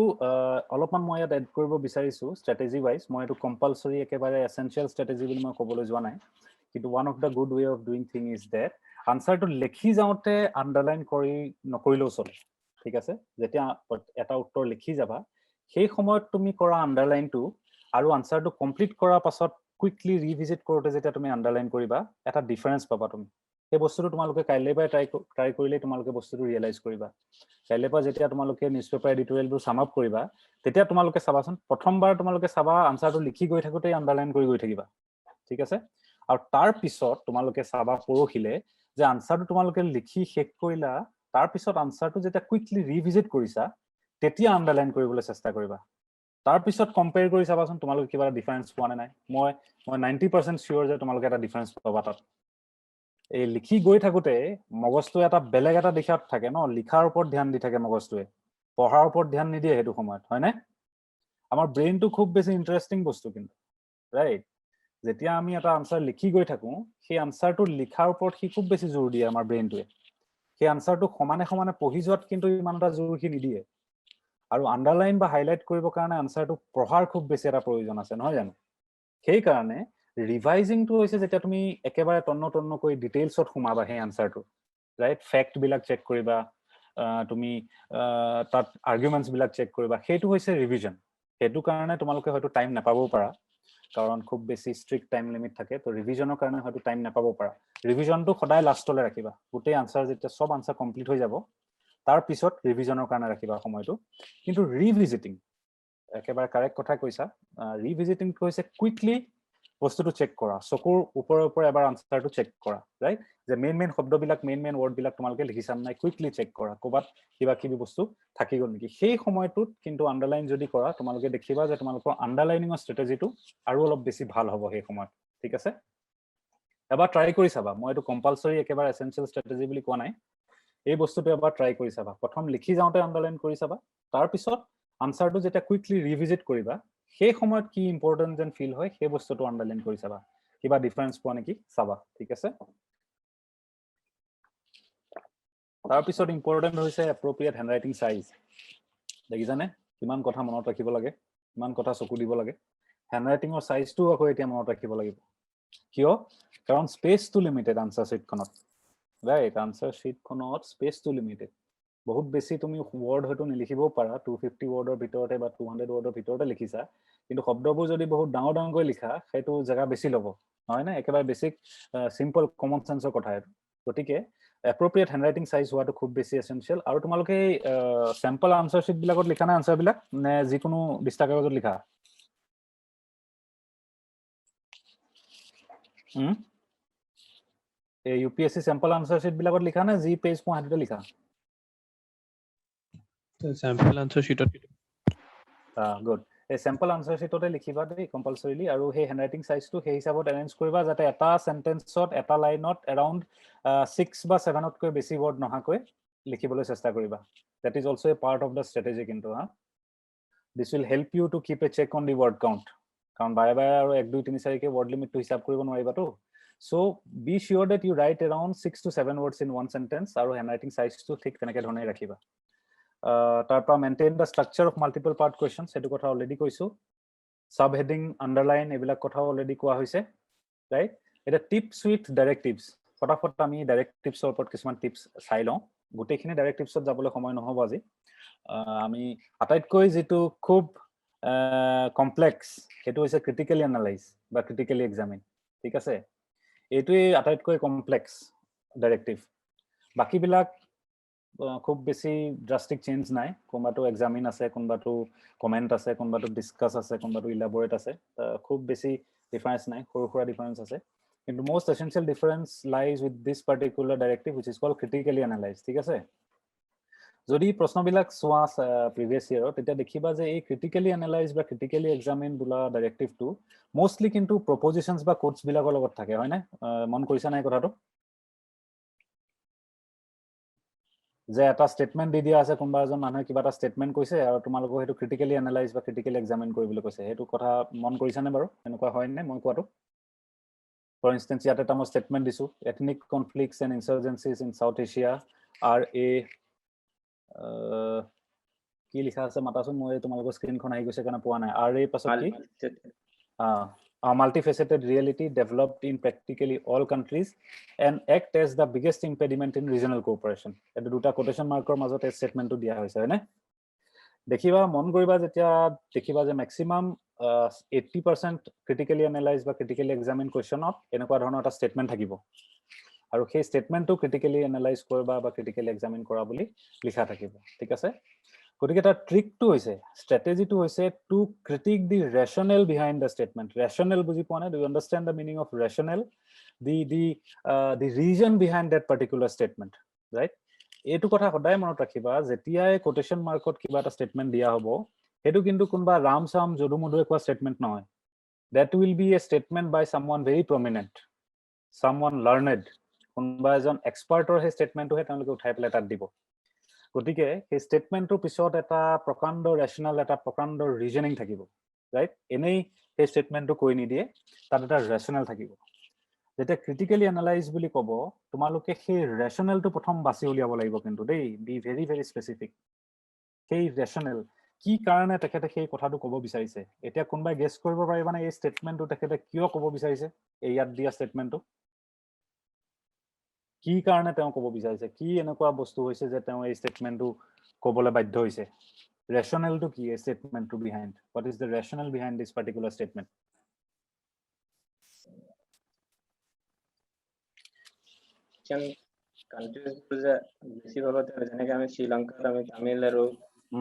অলপমান মই ইয়াত এড কৰিব বিচাৰিছো ষ্ট্ৰেটেজি ৱাইজ। মই এইটো কম্পালচৰি একেবাৰে এচেঞ্চিয়েল ষ্ট্ৰেটেজি বুলি মই ক'বলৈ যোৱা নাই, কিন্তু one of the good way of doing thing is that আনসাৰটো লিখি যাওঁতে আণ্ডাৰলাইন নকৰিলেও চলে, ঠিক আছে? যেতিয়া এটা উত্তৰ লিখি যাবা সেই সময়ত তুমি কৰা আণ্ডাৰলাইনটো আৰু আনসাৰটো কমপ্লিট কৰাৰ পাছত কুইকলি ৰিভিজিট কৰোঁতে যেতিয়া তুমি আণ্ডাৰলাইন কৰিবা এটা ডিফাৰেন্স পাবা তুমি। সেই বস্তুটো তোমালোকে কাইলৈ পৰা ট্ৰাই কৰিলে তোমালোকে বস্তুটো ৰিয়েলাইজ কৰিবা। কাইলৈ পৰা যেতিয়া তোমালোকে নিউজ পেপাৰ এডিটৰিয়েলবোৰ চাম আপ কৰিবা তেতিয়া তোমালোকে চাবাচোন, প্ৰথমবাৰ তোমালোকে চাবা আনসাৰটো লিখি গৈ থাকোঁতেই আণ্ডাৰলাইন কৰি গৈ থাকিবা, ঠিক আছে? আৰু তাৰ পিছত তোমালোকে চাবা পৰহিলে যে আনসাৰটো তোমালোকে লিখি শেষ কৰিলা, তাৰ পিছত আনসাৰটো যেতিয়া কুইকলি ৰিভিজিট কৰিছা তেতিয়া আণ্ডাৰলাইন কৰিবলৈ চেষ্টা কৰিবা। তাৰপিছত কম্পেয়াৰ কৰি চাবাচোন তোমালোকে কিবা ডিফাৰেন্স পোৱা নে নাই। মই 90% চিয়'ৰ যে তোমালোকে এটা ডিফাৰেন্স পাবা তাত। এই লিখি গৈ থাকোঁতে মগজটোৱে এটা বেলেগ এটা দিশত থাকে ন, লিখাৰ ওপৰত ধ্যান দি থাকে মগজটোৱে, পঢ়াৰ ওপৰত ধ্যান নিদিয়ে সেইটো সময়ত, হয়নে? আমাৰ ব্ৰেইনটো খুব বেছি ইণ্টাৰেষ্টিং বস্তু কিন্তু, ৰাইট? যেতিয়া আমি এটা আনসাৰ লিখি গৈ থাকোঁ সেই আনসাৰটো লিখাৰ ওপৰত সি খুব বেছি জোৰ দিয়ে আমাৰ ব্ৰেইনটোৱে। সেই আনসাৰটো সমানে সমানে পঢ়ি যোৱাত কিন্তু ইমান এটা জোৰ সি নিদিয়ে। আৰু আণ্ডাৰলাইন বা হাইলাইট কৰিবৰ কাৰণে আনসাৰটো পঢ়াৰ খুব বেছি এটা প্ৰয়োজন আছে, নহয় জানো? সেইকাৰণে ৰিভাইজিংটো হৈছে যেতিয়া তুমি একেবাৰে তন্নকৈ ডিটেইলছত সোমাবা সেই আনসাৰটো, ৰাইট? ফেক্টবিলাক চেক কৰিবা, তুমি তাত আৰ্গুমেণ্টছবিলাক চেক কৰিবা, সেইটো হৈছে ৰিভিজন। সেইটো কাৰণে তোমালোকে হয়তো টাইম নাপাবও পাৰা, কাৰণ খুব বেছি ষ্ট্ৰিক্ট টাইম লিমিট থাকে, তো ৰিভিজনৰ কাৰণে হয়তো টাইম নাপাব পাৰা। ৰিভিজনটো সদায় লাষ্টলৈ ৰাখিবা। গোটেই আনসাৰ যেতিয়া চব আনসাৰ কমপ্লিট হৈ যাব তাৰ পিছত ৰিভিজনৰ কাৰণে ৰাখিবা সময়টো। কিন্তু ৰিভিজিটিং একেবাৰে কাৰেক্ট কথা কৈছা, ৰিভিজিটিংটো হৈছে কুইকলি বস্তুটো চেক কৰা, চকুৰ ওপৰে এবাৰ আনসাৰটো চেক কৰা, ৰাইট? যে মেইন শব্দবিলাক মেইন ৱৰ্ডবিলাক তোমালোকে লিখিছা নাই কুইকলি চেক কৰা, ক'ৰবাত কিবা কিবি বস্তু থাকি গ'ল নেকি। সেই সময়টোত কিন্তু আণ্ডাৰলাইন যদি কৰা তোমালোকে দেখিবা যে তোমালোকৰ আণ্ডাৰলাইনিঙৰ ষ্ট্ৰেটেজিটো আৰু অলপ বেছি ভাল হ'ব সেই সময়ত, ঠিক আছে? এবাৰ ট্ৰাই কৰি চাবা, মই এইটো কম্পালচৰি একেবাৰে এচেঞ্চিয়েল ষ্ট্ৰেটেজি বুলি কোৱা নাই, এই বস্তুটো এবাৰ ট্ৰাই কৰি চাবা। প্ৰথম লিখি যাওঁতে আণ্ডাৰলাইন কৰি চাবা, তাৰপিছত আনসাৰটো যেতিয়া কুইকলি ৰিভিজিট কৰিবা সেই সময়ত কি ইম্পৰ্টেণ্ট যেন ফিল হয় সেই বস্তুটো আণ্ডাৰলাইন কৰি চাবা, কিবা ডিফাৰেন্স পোৱা নেকি চাবা, ঠিক আছে? তাৰপিছত ইম্পৰ্টেণ্ট হৈছে এপ্ৰপ্ৰিয়েট হেণ্ডৰাইটিং চাইজ। দেখিছানে কিমান কথা মনত ৰাখিব লাগে, কিমান কথা চকু দিব লাগে। হেণ্ডৰাইটিঙৰ চাইজটোও আকৌ এতিয়া মনত ৰাখিব লাগিব। কিয়? কাৰণ স্পেচটো লিমিটেড আনসাৰ শ্বীটখনত। ৰাইট আনসাৰ শীট খনত স্পেচটো লিমিটেড বহুত বেছি তুমি ওয়াৰ্ড হয়তো নিলিখিবও পাৰা 250 ওয়াৰ্ডৰ ভিতৰতে বা 200 ওয়াৰ্ডৰ ভিতৰতে লিখিছা কিন্তু শব্দবোৰ যদি বহুত ডাঙৰ ডাঙৰকৈ লিখা সেইটো জায়গা বেছি ল'ব হয় না একেবাৰে বেসিক সিম্পল কমন সেন্সৰ কথা এটা গতিকে এপ্ৰোপ্ৰিয়েট হ্যান্ডৰাইটিং সাইজ হোৱাটো খুব বেছি এসেনশিয়াল আৰু তোমালোকে স্যাম্পল আনসাৰ শীট বিলাকত লিখা না আনসাৰ বিলাক নে যিকোনো 20 টা কাগজত লিখা এই ইউপিএসসি স্যাম্পল আনসার শীট বিলাকত লিখা না জি পেজ 100 লিখা sample answer sheet গুড এই স্যাম্পল আনসার শীটতে লিখিবা দেই কম্পালসৰিলি আৰু সেই হ্যান্ডৰাইটিং সাইজটো সেই হিচাপত এৰেঞ্জ কৰিবা যাতে এটা সেন্টেন্সত এটা লাইনত এৰাউন্ড 6 বা 7 তকৈ বেছি ওয়াৰ্ড নহাকৈ লিখিবলৈ চেষ্টা কৰিবা that is also a part of the strategy কিন্তু this will help you to keep a check on the word count কাৰণ বাৰে বাৰে আৰু 1 2 3 4 কে ওয়াৰ্ড লিমিটটো হিচাপ কৰিব নোৱাৰিবা তো So be sure that you write around 6 to 7 words in one sentence আৰু handwriting size to ঠিক তেনেকে ধৰণে ৰাখিবা তাৰপৰা maintain the structure of multiple part questions এটো কথা অলৰেডি কৈছো sub heading underline এবিলাক কথা অলৰেডি কোৱা হৈছে ৰাইট এটা টিপস উইথ ডাইৰেক্টিভস ফটাফট আমি ডাইৰেক্টিভসৰ ওপৰত কিছুমান টিপস চাই লওঁ গোটেইখিনি ডাইৰেক্টিভসত যাবলৈ সময় নহব আজি আমি আটাইতকৈ যেটো খুব কমপ্লেক্স হেতু হৈছে ক্ৰিটিক্যালি এনালাইজ বা ক্ৰিটিক্যালি এক্সামিন ঠিক আছে এটোই আটাইতকৈ কমপ্লেক্স ডাইৰেক্টিভ বাকি বিলাক খুব বেছি ড্ৰাস্টিক চেঞ্জ নাই কোনবাটো এক্সামিন আছে কোনবাটো কমেন্ট আছে কোনবাটো ডিসকাস আছে কোনবাটো ইলাবোৰেট আছে খুব বেছি ডিফাৰেন্স নাই সৰুখৰা ডিফাৰেন্স আছে কিন্তু most essential difference lies with this particular directive which is called critically analyse ঠিক আছে যদি প্ৰশ্নবিলাক চোৱা প্ৰিভিয়াস ইয়াৰত তেতিয়া দেখিবা যে এই ক্ৰিটিক্যালি এনালাইজ বা ক্ৰিটিক্যালি এক্সামিন বুলা ডাইৰেক্টিভটো মোস্টলি কিন্তু প্ৰপজিশনস বা কোটস বিলাকৰ লগত থাকে হয় না মন কৰিছা নাই কথাটো যে এটা স্টেটমেন্ট দি দিয়া আছে কোনবা এজন মানুহে কিবা এটা স্টেটমেন্ট কৈছে আৰু তোমালোকক হেতু ক্ৰিটিক্যালি এনালাইজ বা ক্ৰিটিক্যালি এক্সামিন কৰিবলৈ কৈছে হেতু কথা মন কৰিছা নে বাৰু এনেকুৱা হয় নে মই কোৱাটো ফৰ ইনস্টেন্স ইয়াতে এটা মই স্টেটমেন্ট দিছো ethnic conflicts and insurgencies in South Asia are a কি লিখা আছে মাতাচোন মই তোমালোকৰ স্ক্ৰিনখন আহি গৈছে কাৰণে পোৱা নাই আৰ এ পাছত কি a multifaceted reality developed in practically all countries and act as the biggest impediment in regional cooperation এটো দুটা কোটেশন মাৰ্কৰ মাজতে স্টেটমেন্টটো দিয়া হৈছে হয়নে দেখিবা মন কৰিবা যেতিয়া দেখিবা যে ম্যাক্সিমাম 80% ক্ৰিটিক্যালি এনালাইজ বা ক্ৰিটিক্যালি এক্সামিন কোৱেশ্চনত এনেকুৱা ধৰণৰ এটা স্টেটমেন্ট থাকিব আৰু সেই স্টেটমেন্টটো ক্ৰিটিক্যালি এনালাইজ কৰিবা বা ক্ৰিটিক্যালি এক্সামিন কৰা বুলি লিখা থাকিব ঠিক আছে গতিকে এটা ট্ৰিকটো হৈছে স্ট্ৰ্যাটেজিটো হৈছে to critic the rationale behind the statement rationale বুজি পোৱা নাই do you understand the meaning of rationale the reason behind that particular statement right এইটো কথা সদায় মনত ৰাখিবা যেতিয়াই কোটেশন মাৰ্কত কিবা এটা স্টেটমেন্ট দিয়া হ'ব হেতু কিন্তু কোনবা ৰামসাম যদুমধুৱে কোৱা স্টেটমেন্ট নহয় that will be a statement by someone very prominent someone learned কোনবা এজন এক্সপাৰ্টৰ হে স্টেটমেন্টটো হে তেওঁলোকে উঠাই পেলাই তাত দিব গতিকে সেই স্টেটমেন্টৰ পিছত এটা প্ৰকাণ্ড ৰেশনাল এটা প্ৰকাণ্ড ৰিজনিং থাকিব ৰাইট এনেই সেই স্টেটমেন্টটো কৈ নিদিয়ে তাত এটা ৰেশনাল থাকিব যেতিয়া ক্ৰিটিক্যালি এনালাইজ বুলি ক'ব তোমালোকে সেই ৰেশনালটো প্ৰথম বাছি উলিয়াব লাগিব কিন্তু দেই বি ভেৰি ভেৰি স্পেসিফিক সেই ৰেশনাল কি কাৰণে তেখেতে সেই কথাটো ক'ব বিচাৰিছে এতিয়া কোনবাই গেছ কৰিব পাৰিবা না এই স্টেটমেন্টটো তেখেতে কিয় ক'ব বিচাৰিছে এই ইয়াত দিয়া স্টেটমেন্টটো কি কাৰণে তেওঁ ক'ব বিচাৰিছে কি এনেকুৱা বস্তু হৈছে যে তেওঁ এই স্টেটমেন্টটো ক'বলৈ বাধ্য হৈছে ৰেশনালটো কি এই স্টেটমেন্টটো behind what is the rationale behind this particular statement countries যে বেছি ভাগতে যেনেকৈ আমি শ্ৰীলংকাত আমি তামিল আৰু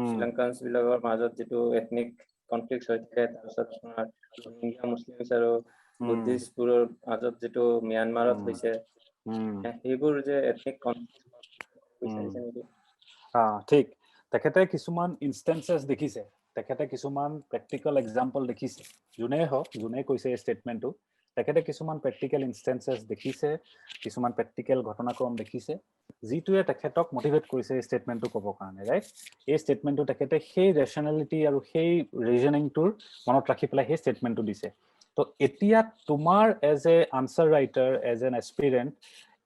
শ্ৰীলংকানছ বিলাকৰ মাজত যেটো এথনিক কনফ্লিক্ট হৈ থাকে তাৰপিছত আপোনাৰ ৰোহিংগা মুছলিমছ আৰু বুদ্ধিষ্টবোৰৰ মাজত যেটো মিয়ানমাৰত হৈছে এইবোৰ যে এথনিক কনফ্লিক্ট ঠিক তেখেতে কিছুমান ইনষ্টেন্সেস দেখিছে তেখেতে কিছুমান প্ৰেক্টিক্যাল এক্সাম্পল দেখিছে যোনে কৈছে এই স্টেটমেন্টটো তেখেতে কিছুমান প্ৰেক্টিক্যাল ইনষ্টেন্সেস দেখিছে কিছুমান প্ৰেক্টিক্যাল ঘটনাক্ৰম দেখিছে যিটোৱে তেখেতক মোটিভেট কৰিছে এই স্টেটমেন্টটো ক'ব কাৰণে ৰাইট এই স্টেটমেন্টটো তেখেতে সেই ৰেশনালিটি আৰু সেই ৰিজনিংটোৰ মনত ৰাখি পেলাই সেই স্টেটমেন্টটো দিছে তো এতিয়া তোমাৰ as a answer writer as an aspirant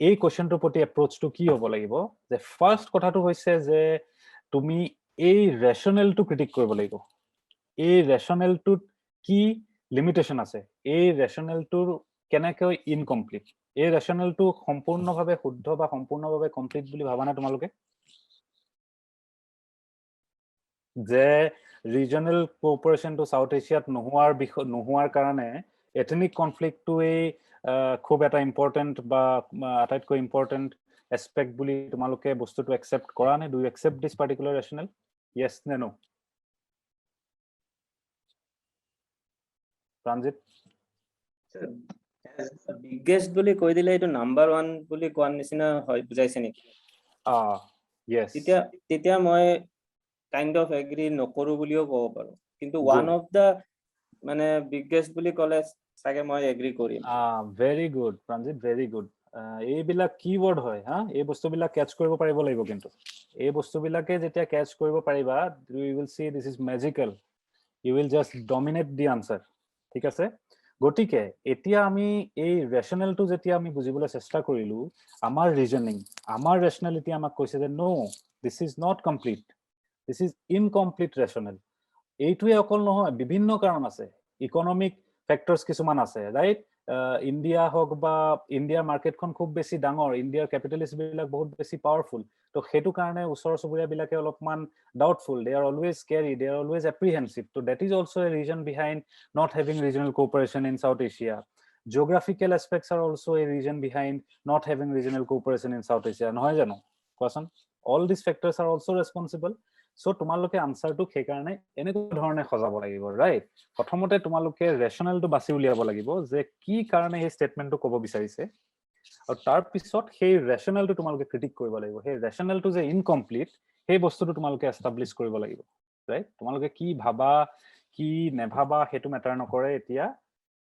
এই কোৱেশ্চনটোৰ প্ৰতি এপ্ৰোচটো কি হ'ব লাগিব যে ফাৰ্স্ট কথাটো হৈছে যে তুমি এই ৰেশনালটো ক্ৰিটিক কৰিব লাগিব এই ৰেশনালটোত কি লিমিটেশন আছে এই ৰেশনালটোৰ কেনেকৈ ইনকমপ্লিট এই ৰেচনেলটো সম্পূৰ্ণভাৱে শুদ্ধ বা সম্পূৰ্ণভাৱে কমপ্লিট বুলি ভাবানে তোমালোকে যে ৰিজনেল কোঅপাৰেচনটো সাউথ এছিয়াত নোহোৱাৰ কাৰণে এথনিক কনফ্লিক্টটো এই খুব এটা ইম্পৰ্টেন্ট বা আটাইতকৈ ইম্পৰ্টেন্ট এসপেক্ট বুলি তোমালোকে বস্তুটো একসেপ্ট কৰা নে do you accept this particular rational yes নে নো প্ৰাঞ্জিত বিগেষ্ট বুলি কৈ দিলে এইটো নাম্বাৰ 1 বুলি কোৱাৰ নিচিনা হয় বুজাইছে নেকি ইয়েস তেতিয়া মই কাইন্ড অফ এগ্ৰি নকৰো বুলিও ক'ব পাৰো কিন্তু ওয়ান অফ দা মানে বিগেষ্ট বুলি ক'লে চাগে মই এগ্ৰি কৰিম very good Pranjit very good এইবিলাক কিৱৰ্ড হয় হা এই বস্তুবিলাক ক্যাচ কৰিব পাৰিব লাগিব কিন্তু এই বস্তুবিলাকে যেতিয়া ক্যাচ কৰিব পাৰিবা you will see this is magical you will just dominate the answer ঠিক আছে গতিকে এতিয়া আমি এই ৰেচনেলটো যেতিয়া আমি বুজিবলৈ চেষ্টা কৰিলো আমাৰ ৰিজনিং আমাৰ ৰেচনেলিটি আমাক কৈছে যে no this is not complete this is incomplete rationale এইটোৱে অকল নহয় বিভিন্ন কাৰণ আছে ইকোনমিক ফ্যাক্টৰস কিছুমান আছে ৰাইট ইন্ডিয়া হক বা ইন্ডিয়াৰ মাৰ্কেটখন খুব বেছি ডাঙৰ ইন্ডিয়াৰ ক্যাপিটালিষ্ট বিলাক বহুত বেছি পাৱাৰফুল তো হেতু কাৰণে ওচৰ চুবুৰীয়া বিলাকে অলপমান doubtful they are always scary they are always apprehensive তো that is also a reason behind not having regional cooperation in South Asia geographical aspects are also a reason behind not having regional cooperation in South Asia নহয় জানো কোৱাচোন all these factors are also responsible so তোমালোকে আনসাৰটো সেই কাৰণে এনেকুৱা ধৰণে সজাব লাগিব ৰাইট প্ৰথমতে তোমালোকে ৰেচনেলটো বাছি উলিয়াব লাগিব যে কি কাৰণে এই ষ্টেটমেন্টটো ক'ব বিচাৰিছে আৰু তাৰ পিছত সেই ৰেচনেলটো তোমালোকে ক্ৰিটিক কৰিব লাগিব সেই ৰেচনেলটো যে ইনকমপ্লিট সেই বস্তুটো তোমালোকে এস্টাবলিশ কৰিব লাগিব ৰাইট তোমালোকে কি ভাবা কি নেভাবা হেতু মেটাৰ নকৰে এতিয়া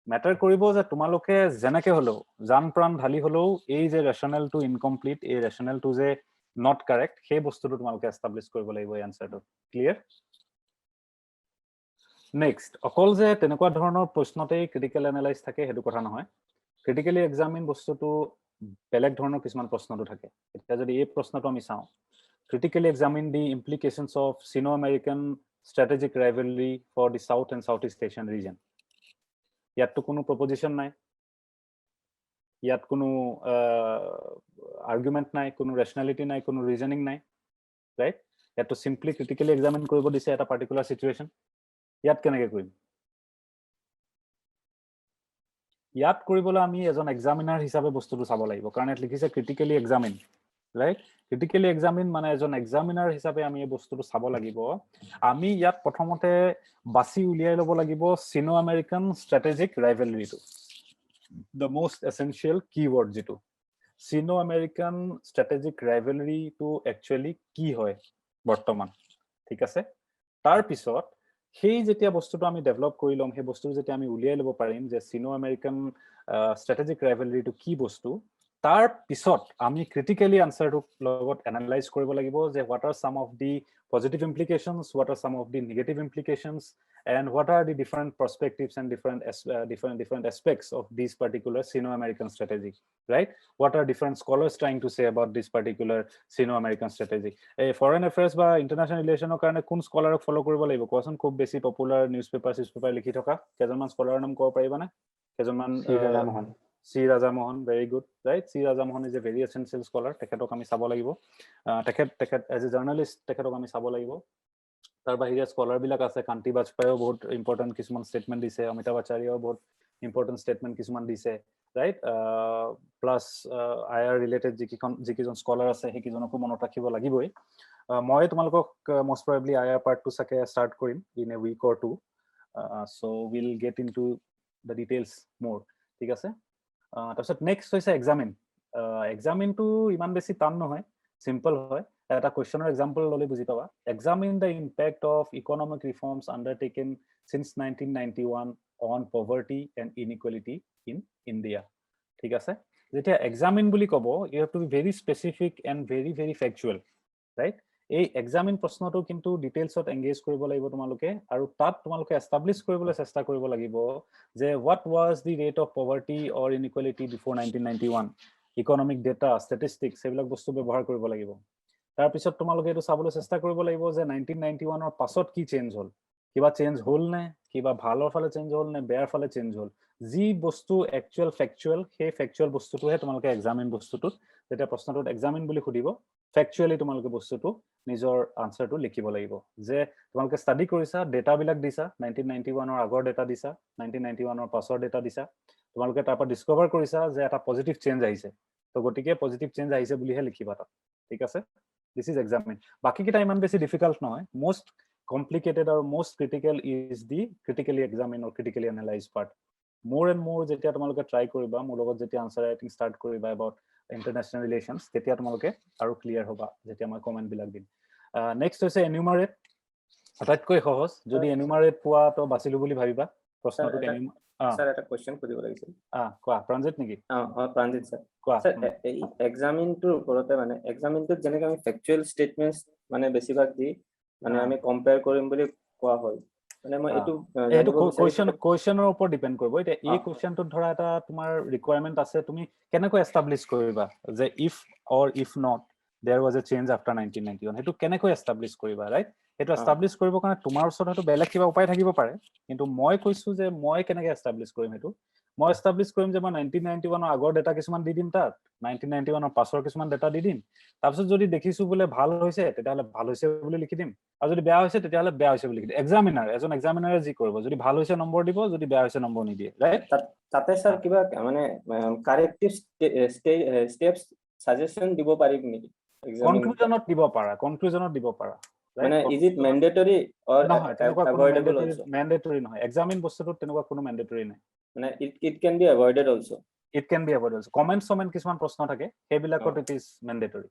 মেটাৰ কৰিব যে তোমালোকে জেনেকে হলো জান প্ৰাণ ঢালি হলো এই যে ৰেচনেলটো ইনকমপ্লিট এই ৰেচনেলটো যে নট কাৰেক্ট সেই বস্তুটো তোমালোকে এস্টাবলিশ কৰিব লাগিব এই আনসাৰটো ক্লিয়াৰ নেক্সট অকল যে তেনেকুৱা ধৰণৰ প্ৰশ্নতেই ক্ৰিটিকেল এনালাইজ থাকে হেতু কথা নহয় ক্ৰিটিকেলি এক্সামিন বস্তুটো বেলেগ ধৰণৰ কিছুমান প্ৰশ্নটো থাকে এতিয়া যদি এই প্ৰশ্নটো আমি চাওঁ critically examine the implications of Sino-American strategic rivalry for the South and Southeast Asian region. ইয়াত তো কোনো proposition নাই ইয়াত কোনো argument নাই কোনো rationality নাই কোনো reasoning নাই right ইয়াত তো simply critically examine কৰিব দিছে এটা particular situation ইয়াত কেনেকৈ কৰিম ইয়াত কৰিবলৈ আমি এজন এক্সামিনাৰ হিচাপে বস্তুটো চাব লাগিব কাৰণ ইয়াত লিখিছে critically examine right critically examine মানে এজন এক্সামিনাৰ হিচাপে আমি এই বস্তুটো চাব লাগিব আমি ইয়াত প্ৰথমতে বাছি উলিয়াই লব লাগিব সিনো American স্ট্ৰেটেজিক ৰাইভেলৰীটো the most essential keyword যেটো সিনো আমেৰিকান স্ট্ৰেটেজিক ৰাইভেলৰীটো একচুয়ালি কি হয় বৰ্তমান ঠিক আছে তাৰ পিছত সেই যেতিয়া বস্তুটো আমি ডেভেলপ কৰি লম সেই বস্তুটো যেতিয়া আমি উলিয়াই লব পাৰিম যে সিনো আমেৰিকান স্ট্ৰেটেজিক ৰাইভেলৰীটো কি বস্তু তাৰ পিছত আমি ক্ৰিটিক্যালি আনসাৰটো লগত এনালাইজ কৰিব লাগিব যে what are some of the positive implications what are some of the negative implications and what are the different perspectives and different aspects of this particular Sino-American strategy right what are different scholars trying to say about this particular Sino-American strategy a foreign affairs বা international relations কাৰণে কোন স্কলাৰক ফলো কৰিব লাগিব কোৱাচোন খুব বেছি popular newspaper লিখি থকা কেজনমান স্কলাৰৰ নাম ক'ব পাৰিবানে কেজনমান C. Raja Mohan, very good, right? C. Raja Mohan is a very essential scholar. তেখেতক আমি চাব লাগিব তেখেত as a journalist তেখেতক আমি চাব লাগিব তাৰ বাহিৰে স্কলাৰ বিলাক আছে কান্তি বাজপেয়ীও বহুত ইম্পৰ্টেন্ট কিছুমান ষ্টেটমেন্ট দিছে অমিতাভ আচাৰ্যও বহুত ইম্পৰ্টেন্ট ষ্টেটমেন্ট কিছুমান দিছে right plus IR related যিকিজন scholar আছে সেইকিজনকো মনত ৰাখিব লাগিবই মই তোমালোকক most probably আইআৰ পাৰ্টটো সাকে ষ্টাৰ্ট কৰিম in a week or two so we'll get into the details more ঠিক আছে তাৰপিছত নেক্সট হৈছে এক্সামিনটো ইমান বেছি টান নহয় সিম্পল হয় এটা কোৱেশ্চনৰ এক্সাম্পল ললে বুজি পাবা examine the impact of economic reforms undertaken since 1991 on poverty and inequality in India ঠিক আছে যেতিয়া examine বুলি কব you have to be very specific and very factual right এই এক্সামিন প্ৰশ্নটো কিন্তু ডিটেইলছত এংগেজ কৰিব লাগিব তোমালোকে আৰু তাত তোমালোকে এস্টাবলিশ কৰিবলৈ চেষ্টা কৰিব লাগিব যে what was the rate of poverty or inequality before 1991 economic data statistics সেইবিলাক বস্তু ব্যৱহাৰ কৰিব লাগিব তাৰ পিছত তোমালোকে এটো চাবলৈ চেষ্টা কৰিব লাগিব যে 1991 ৰ পাছত কি চেঞ্জ হল কিবা চেঞ্জ হ'ল নে, কিবা ভালৰ ফালে চেঞ্জ হ'ল নে বেয়াৰ ফালে চেঞ্জ হ'ল, যি বস্তু একচুৱেল ফেকচুৱেল সেই ফেকচুৱেল বস্তুটোহে তোমালোকে এক্সামিন বস্তুটোত যেতিয়া প্ৰশ্নটোত এক্সামিন বুলি সুধিব ফেকচুৱেলি তোমালোকে বস্তুটো নিজৰ আনসাৰটো লিখিব লাগিব যে তোমালোকে ষ্টাডি কৰিছা ডেটাবিলাক দিছা 1991 আগৰ ডেটা দিছা 1991 পাছৰ ডেটা দিছা তোমালোকে তাৰ পৰা ডিসকভাৰ কৰিছা যে এটা পজিটিভ চেঞ্জ আহিছে তো গতিকে পজিটিভ চেঞ্জ আহিছে বুলিহে লিখিবা তাত ঠিক আছে দিস ইজ এক্সামিন বাকি কিটা ইমান বেছি ডিফিকাল্ট নহয় most complicated or most critical is the critically examine or critically analyze part more and more যেতিয়া তোমালোকে ট্ৰাই কৰিবা মোৰ লগত যেতিয়া আনসাৰ ৰাইটিং ষ্টাৰ্ট কৰিবা about international relations তেতিয়া তোমালোকে আৰু ক্লিয়াৰ হ'বা যেতিয়া মই কমেন্ট বিলাক দিম নেক্সট হৈছে এনিউমাৰেট আটাইতকৈ সহজ যদি এনিউমাৰেট পোৱা তো বাছিলো বুলি ভাবিবা প্ৰশ্নটো স্যাৰ এটা কোশ্চেন কৰিব লাগিছিল কোৱা প্ৰাঞ্জিত নেকি প্ৰাঞ্জিত স্যাৰ কোৱা স্যাৰ এই এক্সামিনটোৰ ওপৰতে মানে এক্সামিনটোত যেনেকৈ আমি ফেকচুৱেল ষ্টেটমেন্টছ মানে বেছিভাগ দি মানে আমি কম্পেয়াৰ কৰিম বুলি কোৱা হ'ল মানে মই এইটো কোৱেশ্চনৰ ওপৰত ডিপেন্ড কৰিব এতিয়া এই কোৱেশ্চনটোত ধৰা এটা তোমাৰ ৰিকুৱাৰমেন্ট আছে তুমি কেনেকৈ এষ্টাব্লিছ কৰিবা যে if or if not there was a change after 1991 হেতু কেনেকৈ এষ্টাব্লিছ কৰিবা ৰাইট হেতু এষ্টাব্লিছ কৰিব কাৰণে তোমাৰ ওচৰত হয়তো বেলেগ কিবা উপায় থাকিব পাৰে কিন্তু মই কৈছো যে মই কেনেকৈ এষ্টাব্লিছ কৰিম হেতু মই এষ্টাব্লিছ কৰিম যে মই 1991 আগৰ ডেটা কিছুমান দি দিম তাত 1991 পাছৰ কিছুমান ডেটা দি দিম তাৰপিছত যদি দেখিছো বোলে ভাল হৈছে তেতিয়াহলে ভাল হৈছে বুলি লিখি দিম আৰু যদি বেয়া হৈছে তেতিয়াহলে বেয়া হৈছে বুলি লিখি দিম এক্সামিনাৰ এজন এক্সামিনাৰে যি কৰিব যদি ভাল হৈছে নম্বৰ দিব যদি বেয়া হৈছে নম্বৰ নিদিয়ে ৰাইট তাতে স্যাৰ কিবা মানে কাৰেক্টিভ স্টেপস সাজেশন দিব পাৰিম নেকি কনক্লুজনত দিব পাৰা মানে is it mandatory or avoidable also mandatory নহয় এক্সামিন বস্তুটো তেনেকুৱা কোনো ম্যান্ডেটৰি নাই মানে it can be avoided also it can be avoided comment কিছুমান প্ৰশ্ন থাকে সেইবিলাকত it is mandatory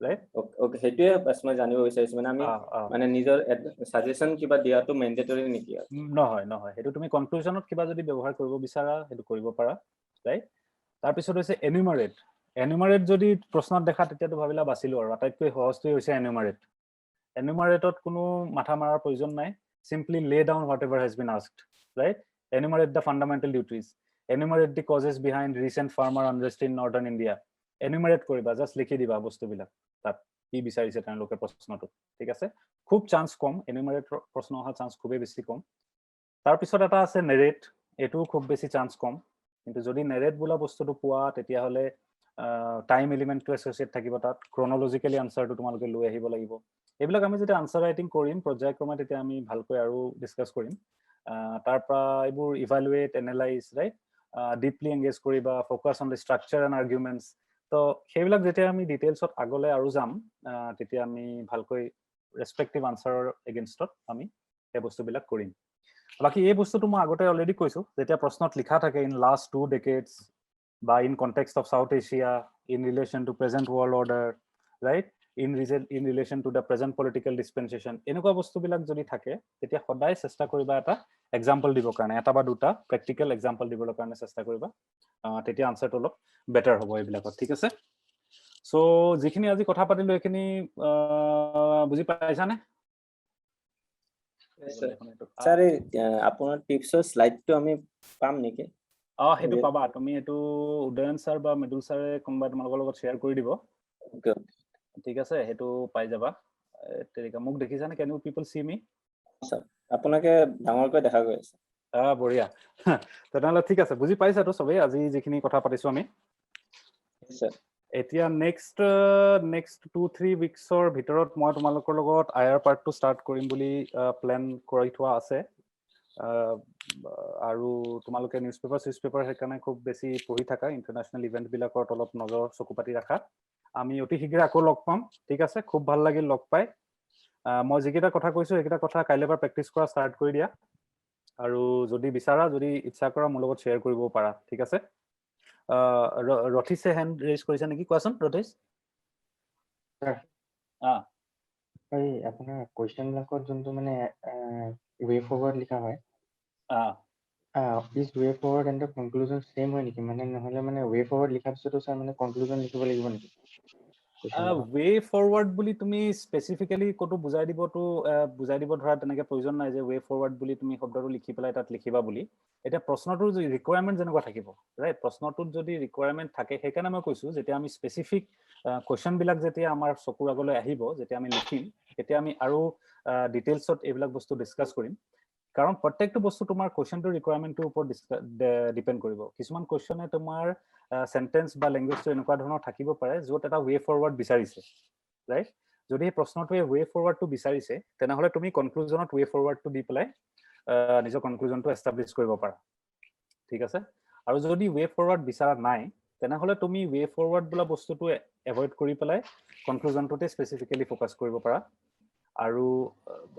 right okay হেতুৱে বাস মই জানিব বিচাৰিছো মানে আমি মানে নিজৰ সাজেশন কিবা দিয়াটো ম্যান্ডেটৰি নেকি নহয় হেতু তুমি কনক্লুজনত কিবা যদি ব্যৱহাৰ কৰিব বিচাৰা হেতু কৰিব পাৰা ৰাইট তাৰ পিছত হৈছে এনিউমাৰেট যদি প্ৰশ্নত দেখা তেতিয়াতো ভাবিলা বাছিলো আৰু আটাইতকৈ সহজটোই হৈছে এনিউমাৰেটত কোনো মাথা মাৰাৰ প্ৰয়োজন নাই simply lay down whatever has been asked right enumerate the fundamental duties enumerate the causes behind recent farmer unrest in northern India enumerate কৰিবা জাস্ট লিখি দিবা বস্তুবিলাক তাত কি বিচাৰিছে তেওঁলোকে প্ৰশ্নটো ঠিক আছে খুব চান্স কম এনিউমাৰেট প্ৰশ্ন অহা চান্স খুবেই বেছি কম তাৰ পিছত এটা আছে নেৰেট এটো খুব বেছি চান্স কম কিন্তু যদি নেৰেট বোলা বস্তুটো পোৱা তেতিয়া হলে টাইম এলিমেন্টটো এসোসিয়েট থাকিব তাত ক্ৰনলজিক্যালি আনসাৰটো তোমালোকে লৈ আহিব লাগিব এইবিলাক আমি যেতিয়া আনসাৰ ৰাইটিং কৰিম পৰ্যায়ক্ৰমে তেতিয়া আমি ভালকৈ আৰু ডিসকাস কৰিম তাৰ পৰা এইবোৰ evaluate analyse right deeply engage কৰিবা focus on the structure and arguments তো সেইবিলাক যেতিয়া আমি ডিটেইলছত আগলে আৰু যাম তেতিয়া আমি ভালকৈ ৰেসপেক্টিভ আনসাৰৰ এগেইনষ্টত আমি এই বস্তুবিলাক কৰিম বাকি এই বস্তুটো মই আগতে অলৰেডি কৈছো যেতিয়া প্ৰশ্নত লিখা থাকে ইন লাষ্ট 2 decades বা in context of South Asia in relation to present world order right in relation to the present political dispensation এনেকুৱা বস্তুবিলাক যদি থাকে তেতিয়া সদায় চেষ্টা কৰিবা এটা এক্সাম্পল দিবৰ কাৰণে এটা বা দুটা প্ৰ্যাকটিক্যাল এক্সাম্পল দিবৰ কাৰণে চেষ্টা কৰিবা তেতিয়া আনসাৰটো অলপ বেটাৰ হ'ব এইবিলাকত ঠিক আছে সো যিখিনি আজি কথা পাতিলো এখিনি বুজি পাইছানে স্যার আপোনাৰ টিপছৰ স্লাইডটো আমি পাম নেকি হেতু পাবা তুমি এটো উদয়ন স্যাৰ বা মৃদুল স্যাৰে কোনবা তোমালোকৰ লগত শেয়াৰ কৰি দিব ঠিক আছে হেতু পাই যাবা তেৰিকা মোক দেখিছানে কেন ইউ পিপল সি মি স্যাৰ আপোনাকে ডাঙৰকৈ দেখা গৈ আছে বঢ়িয়া তেনেহলে ঠিক আছে বুজি পাইছা তো সবেই আজি যিখিনি কথা পাতিছো আমি স্যার এতিয়া নেক্সট 2-3 উইকছৰ ভিতৰত মই তোমালোকৰ লগত আইআৰ পাৰ্টটো ষ্টাৰ্ট কৰিম বুলি প্ল্যান কৰি থোৱা আছে আৰু তোমালোকে নিউজপেপাৰ সেইকাৰণে খুব বেছি পঢ়ি থাকা ইন্টাৰনেশ্যনেল ইভেন্ট বিলাকৰ অলপ নজৰ চকুপাতি ৰাখা আমি অতি শীঘ্ৰে আকৌ লগ পাম ঠিক আছে খুব ভাল লাগিল লগ পাই মই যিকেইটা কথা কৈছো এইকেইটা কথা কাইলৈ পৰা প্ৰেক্টিছ কৰা ষ্টাৰ্ট কৰি দিয়া আৰু যদি বিচাৰা যদি ইচ্ছা কৰা মোৰ লগত শ্বেয়াৰ কৰিব পাৰা ঠিক আছে ৰথিছে হেণ্ড ৰেজ কৰিছে নেকি কোৱাচোন ৰথিছ এই আপোনাৰ কোৱেশ্চনবিলাকত যোনটো মানে ৱে ফৰৱাৰ্ড লিখা হয় is way forward and conclusion same হয় নেকি মানে নহলে মানে ৱে ফৰৱাৰ্ড লিখাৰ পিছতো স্যাৰ মানে কনক্লুজন লিখিব লাগিব নেকি ৱে ফৰৱাৰ্ড বুলি তুমি স্পেচিফিকেলি ক'তো বুজাই দিব ধৰা তেনেকে প্ৰয়োজন নাই যে ৱে ফৰৱাৰ্ড বুলি তুমি শব্দটো লিখি পেলাই তাত লিখিবা বুলি এতিয়া প্ৰশ্নটোৰ ৰিকুৱাৰমেণ্ট যেনেকুৱা থাকিব ৰাইট প্ৰশ্নটোত যদি ৰিকুৱাৰমেণ্ট থাকে সেইকাৰণে মই কৈছো যেতিয়া আমি স্পেচিফিক কুৱেশ্যন বিলাক যেতিয়া আমাৰ চকুৰ আগলৈ আহিব যেতিয়া আমি লিখিম তেতিয়া আমি আৰু ডিটেইলছত এইবিলাক বস্তু ডিছকাছ কৰিম কাৰণ প্ৰত্যেকটো বস্তু তোমাৰ কুৱেশ্যনটোৰ ৰিকুৱাৰমেণ্টটোৰ ওপৰত ডিপেণ্ড কৰিব কিছুমান কুৱেশ্যনে তোমাৰ সেন্টেন্স বা ল্যাঙ্গুৱেজটো এনেকুৱা ধৰণৰ থাকিব পাৰে য'ত এটা ৱে ফৰৱাৰ্ড বিচাৰিছে ৰাইট যদি এই প্ৰশ্নটোৱে ৱে ফৰৱাৰ্ডটো বিচাৰিছে তেনেহলে তুমি কনক্লুজনত ৱে ফৰৱাৰ্ডটো দি পেলাই নিজৰ কনক্লুজনটো এষ্টাব্লিছ কৰিব পাৰা ঠিক আছে আৰু যদি ৱে ফৰৱাৰ্ড বিচাৰা নাই তেনেহলে তুমি ৱে ফৰৱাৰ্ড বোলা বস্তুটো এভয়েড কৰি পেলাই কনক্লুজনটোতে স্পেচিফিকেলি ফোকাস কৰিব পাৰা আৰু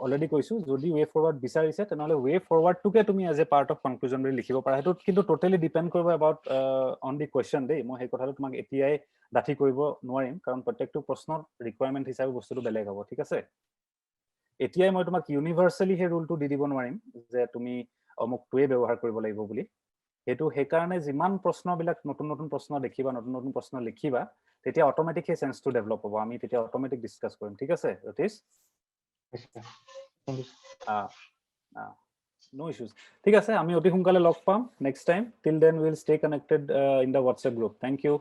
অলৰেডি কৈছো যদি ৱে ফৰৱাৰ্ড বিচাৰিছে তেনেহলে ৱে ফৰৱাৰ্ডটোকে তুমি as a part of conclusion বুলি লিখিব পাৰা সেইটো কিন্তু টোটেলি ডিপেন্ড কৰিব এবাউট অন দি কুৱেশ্যন দেই মই সেই কথাটো তোমাক এতিয়াই ডাঠি কৰিব নোৱাৰিম কাৰণ প্ৰত্যেকটো প্ৰশ্নৰ ৰিকুৱাৰমেণ্ট হিচাপে বস্তুটো বেলেগ হ'ব ঠিক আছে এতিয়াই মই তোমাক ইউনিভাৰ্চেলি সেই ৰুলটো দি দিব নোৱাৰিম যে তুমি অমুকটোৱে ব্যৱহাৰ কৰিব লাগিব বুলি সেইটো সেইকাৰণে যিমান প্ৰশ্নবিলাক নতুন নতুন প্ৰশ্ন দেখিবা নতুন নতুন প্ৰশ্ন লিখিবা তেতিয়া অট'মেটিক সেই চেন্সটো ডেভেলপ হ'ব আমি তেতিয়া অট'মেটিক ডিছকাছ কৰিম ঠিক আছে ৰতীশ no issues ঠিক আছে আমি অতি সোনকালে লগ পাম next time till then will stay connected in the WhatsApp group thank you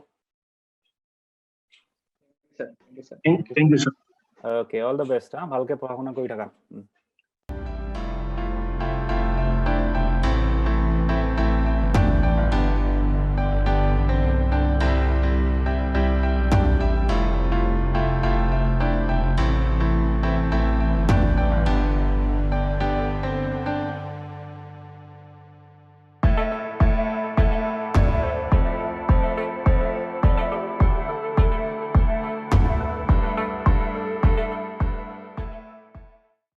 Sir, thank you, sir. Thank you, sir. Okay all the best ভালকে পঢ়া শুনা কৰি থাকা